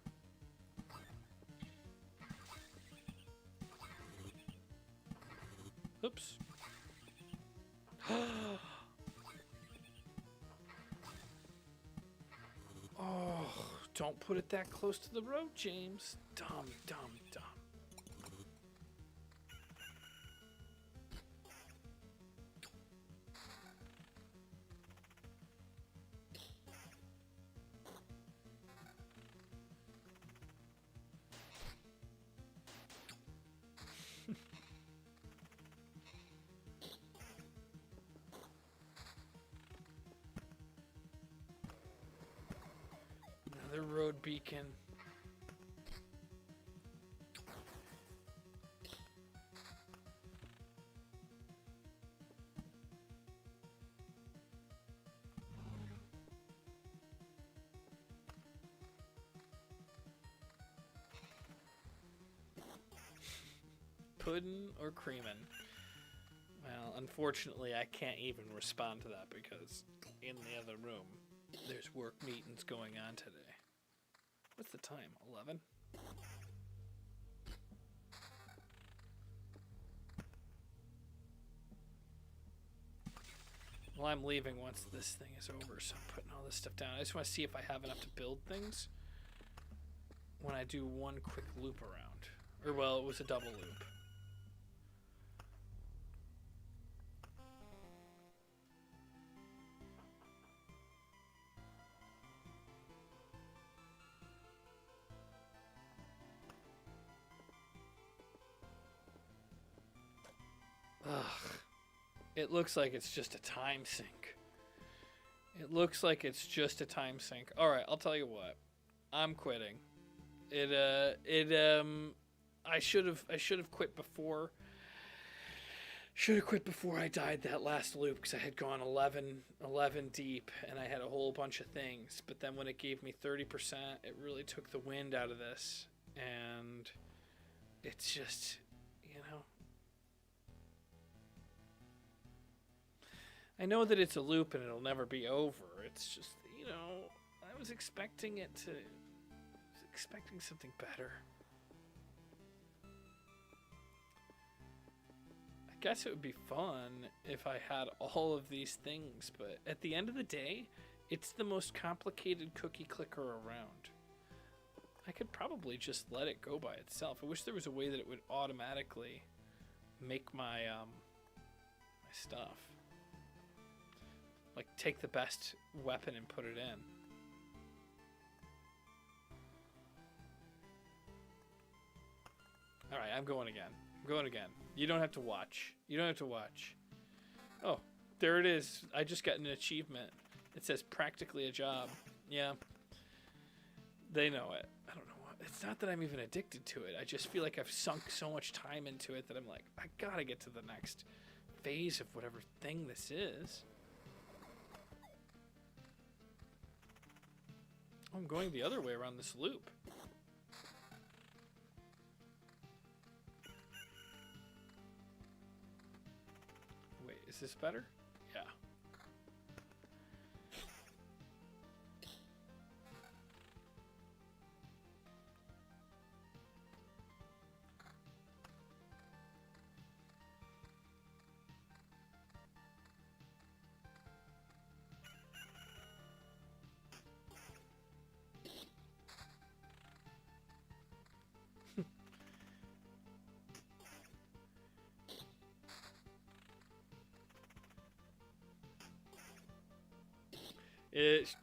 Oops. Oh, don't put it that close to the road, James. Dumb, dumb, dumb. Another road beacon. Puddin' or creamin'? Well, unfortunately, I can't even respond to that because in the other room, there's work meetings going on today. What's the time? 11? Well, I'm leaving once this thing is over, so I'm putting all this stuff down. I just want to see if I have enough to build things when I do one quick loop around. Or, well, it was a double loop. Ugh. It looks like it's just a time sink. It looks like it's just a time sink. All right, I'll tell you what. I'm quitting. I should have quit before. Should have quit before I died that last loop because I had gone 11 deep and I had a whole bunch of things. But then when it gave me 30%, it really took the wind out of this. And it's just, you know. I know that it's a loop and it'll never be over. It's just, you know, I was expecting it to expecting something better. I guess it would be fun if I had all of these things, but at the end of the day, it's the most complicated cookie clicker around. I could probably just let it go by itself. I wish there was a way that it would automatically make my my stuff. Like, take the best weapon and put it in. Alright, I'm going again. I'm going again. You don't have to watch. You don't have to watch. Oh, there it is. I just got an achievement. It says practically a job. Yeah. They know it. I don't know what. It's not that I'm even addicted to it. I just feel like I've sunk so much time into it that I'm like, I gotta get to the next phase of whatever thing this is. Oh, I'm going the other way around this loop. Wait, is this better? Yeah.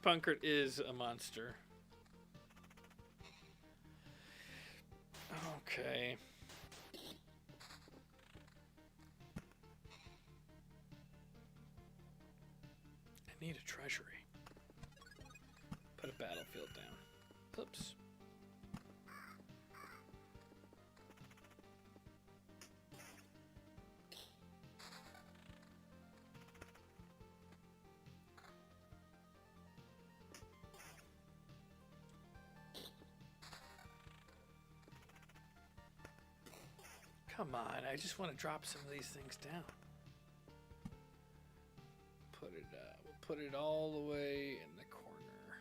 Punkert is a monster. Okay. I need a treasury. Put a battlefield down. Oops. Come on, I just want to drop some of these things down. We'll put it all the way in the corner.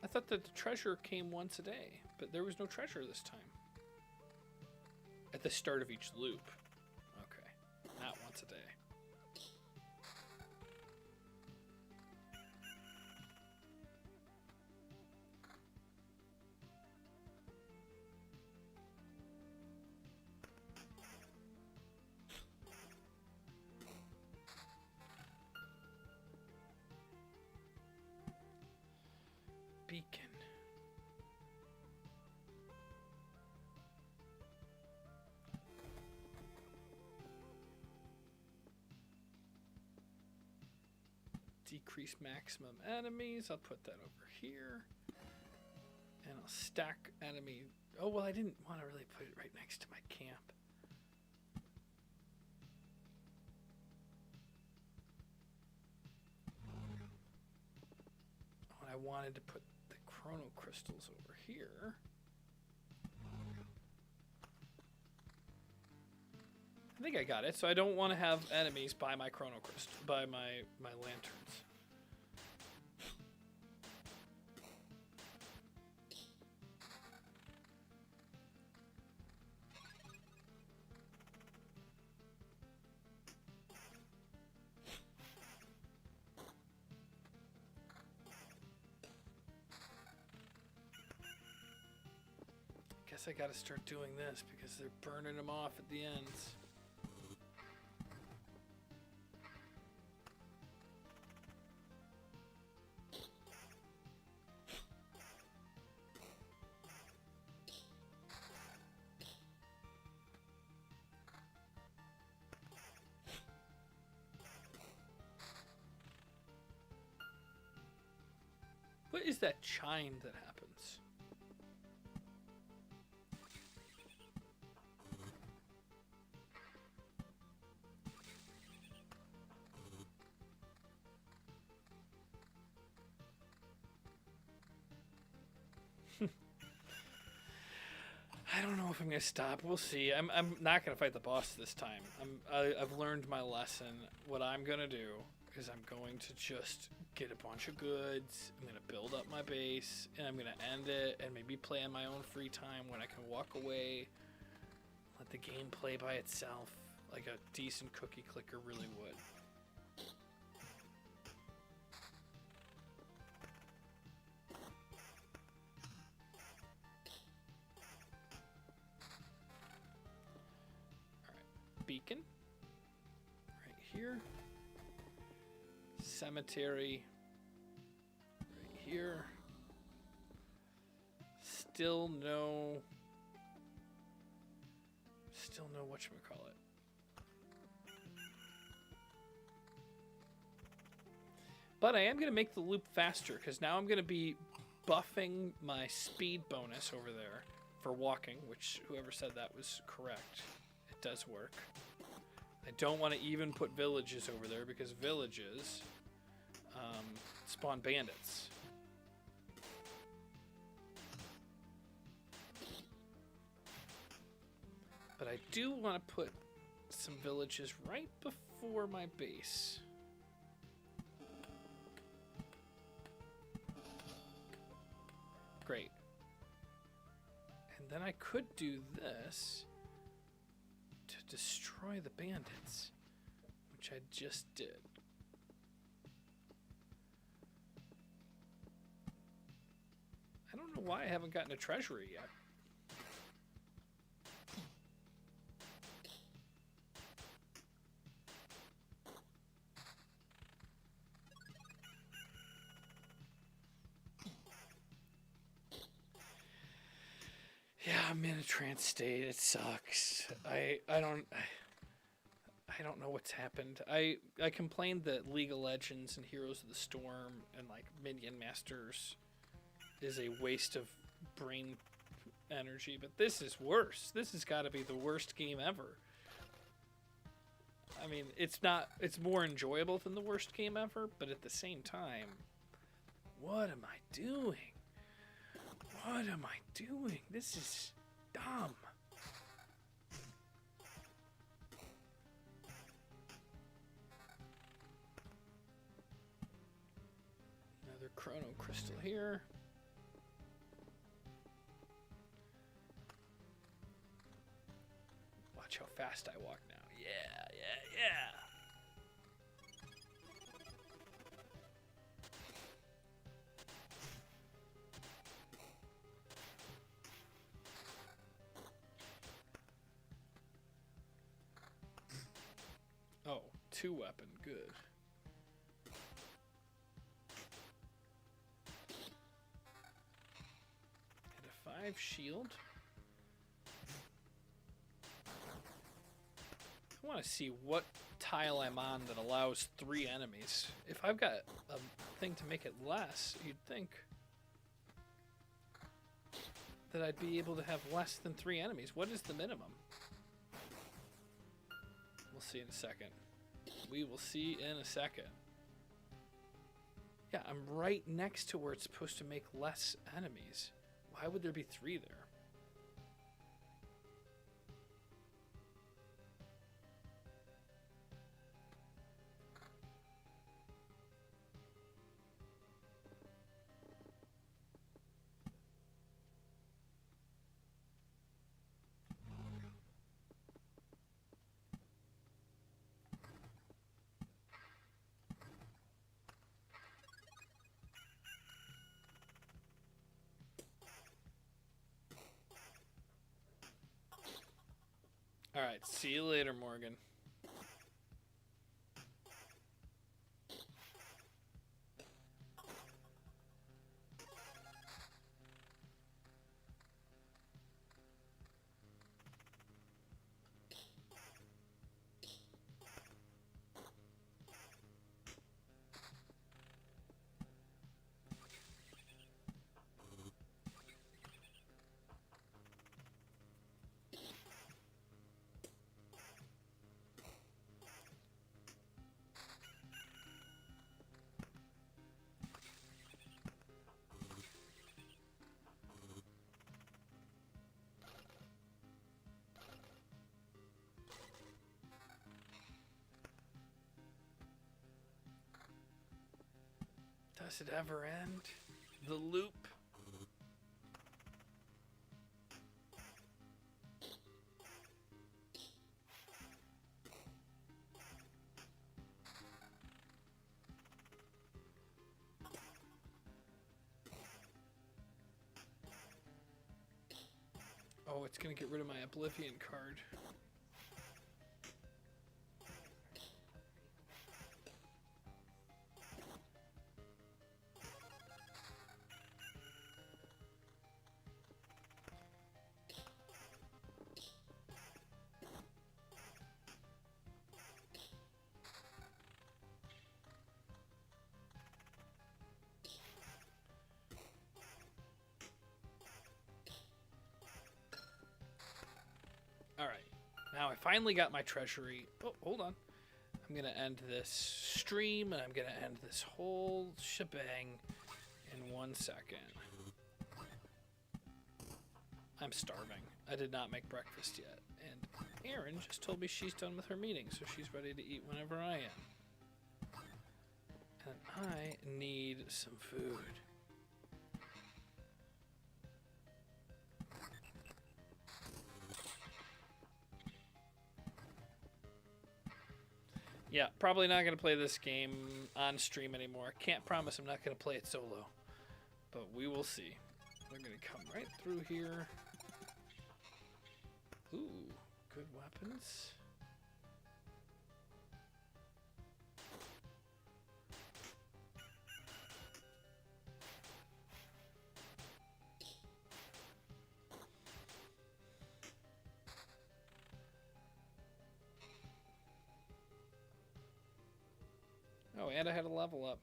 I thought that the treasure came once a day, but there was no treasure this time. At the start of each loop. Okay. Not once a day. Beacon. Decrease maximum enemies. I'll put that over here. And I'll stack enemy. Oh, well, I didn't want to really put it right next to my camp. Oh, and I wanted to put the chrono crystals over here. I think I got it. So I don't want to have enemies by my chrono crystal, by my lanterns. Guess I got to start doing this because they're burning them off at the ends. What is that chime that happens? I don't know if I'm gonna stop. We'll see. I'm not gonna fight the boss this time. I've learned my lesson. What I'm gonna do is I'm going to just get a bunch of goods. I'm gonna build up my base, and I'm gonna end it, and maybe play in my own free time when I can walk away. Let the game play by itself, like a decent cookie clicker really would. Beacon right here, cemetery right here, still no whatchamacallit. But I am going to make the loop faster because now I'm going to be buffing my speed bonus over there for walking, which whoever said that was correct. It does work. I don't want to even put villages over there because villages spawn bandits. But I do want to put some villages right before my base. Great. And then I could do this to destroy the bandits, which I just did. I don't know why I haven't gotten a treasury yet. Yeah, I'm in a trance state. It sucks. I don't know what's happened. I complained that League of Legends and Heroes of the Storm and like Minion Masters is a waste of brain energy, but this is worse. This has got to be the worst game ever. I mean, it's more enjoyable than the worst game ever, but at the same time, what am I doing? What am I doing? This is dumb. Another chrono crystal here. Watch how fast I walk now. Yeah. Oh, 2 weapon, good. And a 5 shield. I want to see what tile I'm on that allows 3 enemies. If I've got a thing to make it less, you'd think that I'd be able to have less than 3 enemies. What is the minimum? We'll see in a second. We will see in a second. Yeah, I'm right next to where it's supposed to make less enemies. Why would there be 3 there? Alright, see you later, Morgan. Does it ever end? The loop. Oh, it's gonna get rid of my Oblivion card. Alright, now I finally got my treasury. Oh, hold on. I'm going to end this stream, and I'm going to end this whole shebang in 1 second. I'm starving. I did not make breakfast yet. And Erin just told me she's done with her meeting, so she's ready to eat whenever I am. And I need some food. Yeah, probably not going to play this game on stream anymore. Can't promise I'm not going to play it solo. But we will see. We're going to come right through here. Ooh, good weapons. Oh, and I had a level up.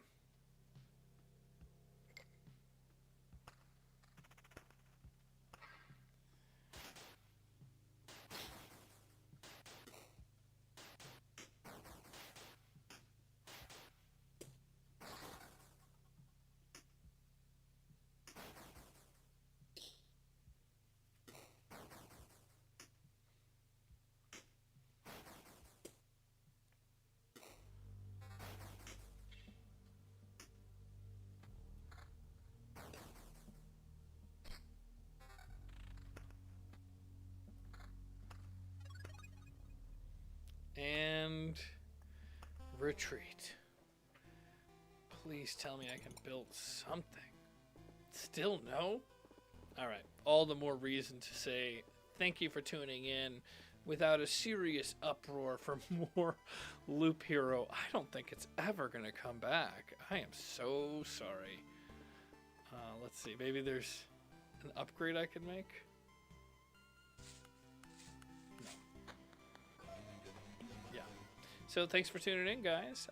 And retreat. Please tell me I can build something. Still no? Alright, all the more reason to say thank you for tuning in. Without a serious uproar for more Loop Hero, I don't think it's ever going to come back. I am so sorry. Let's see, maybe there's an upgrade I could make? No. Yeah. So thanks for tuning in, guys.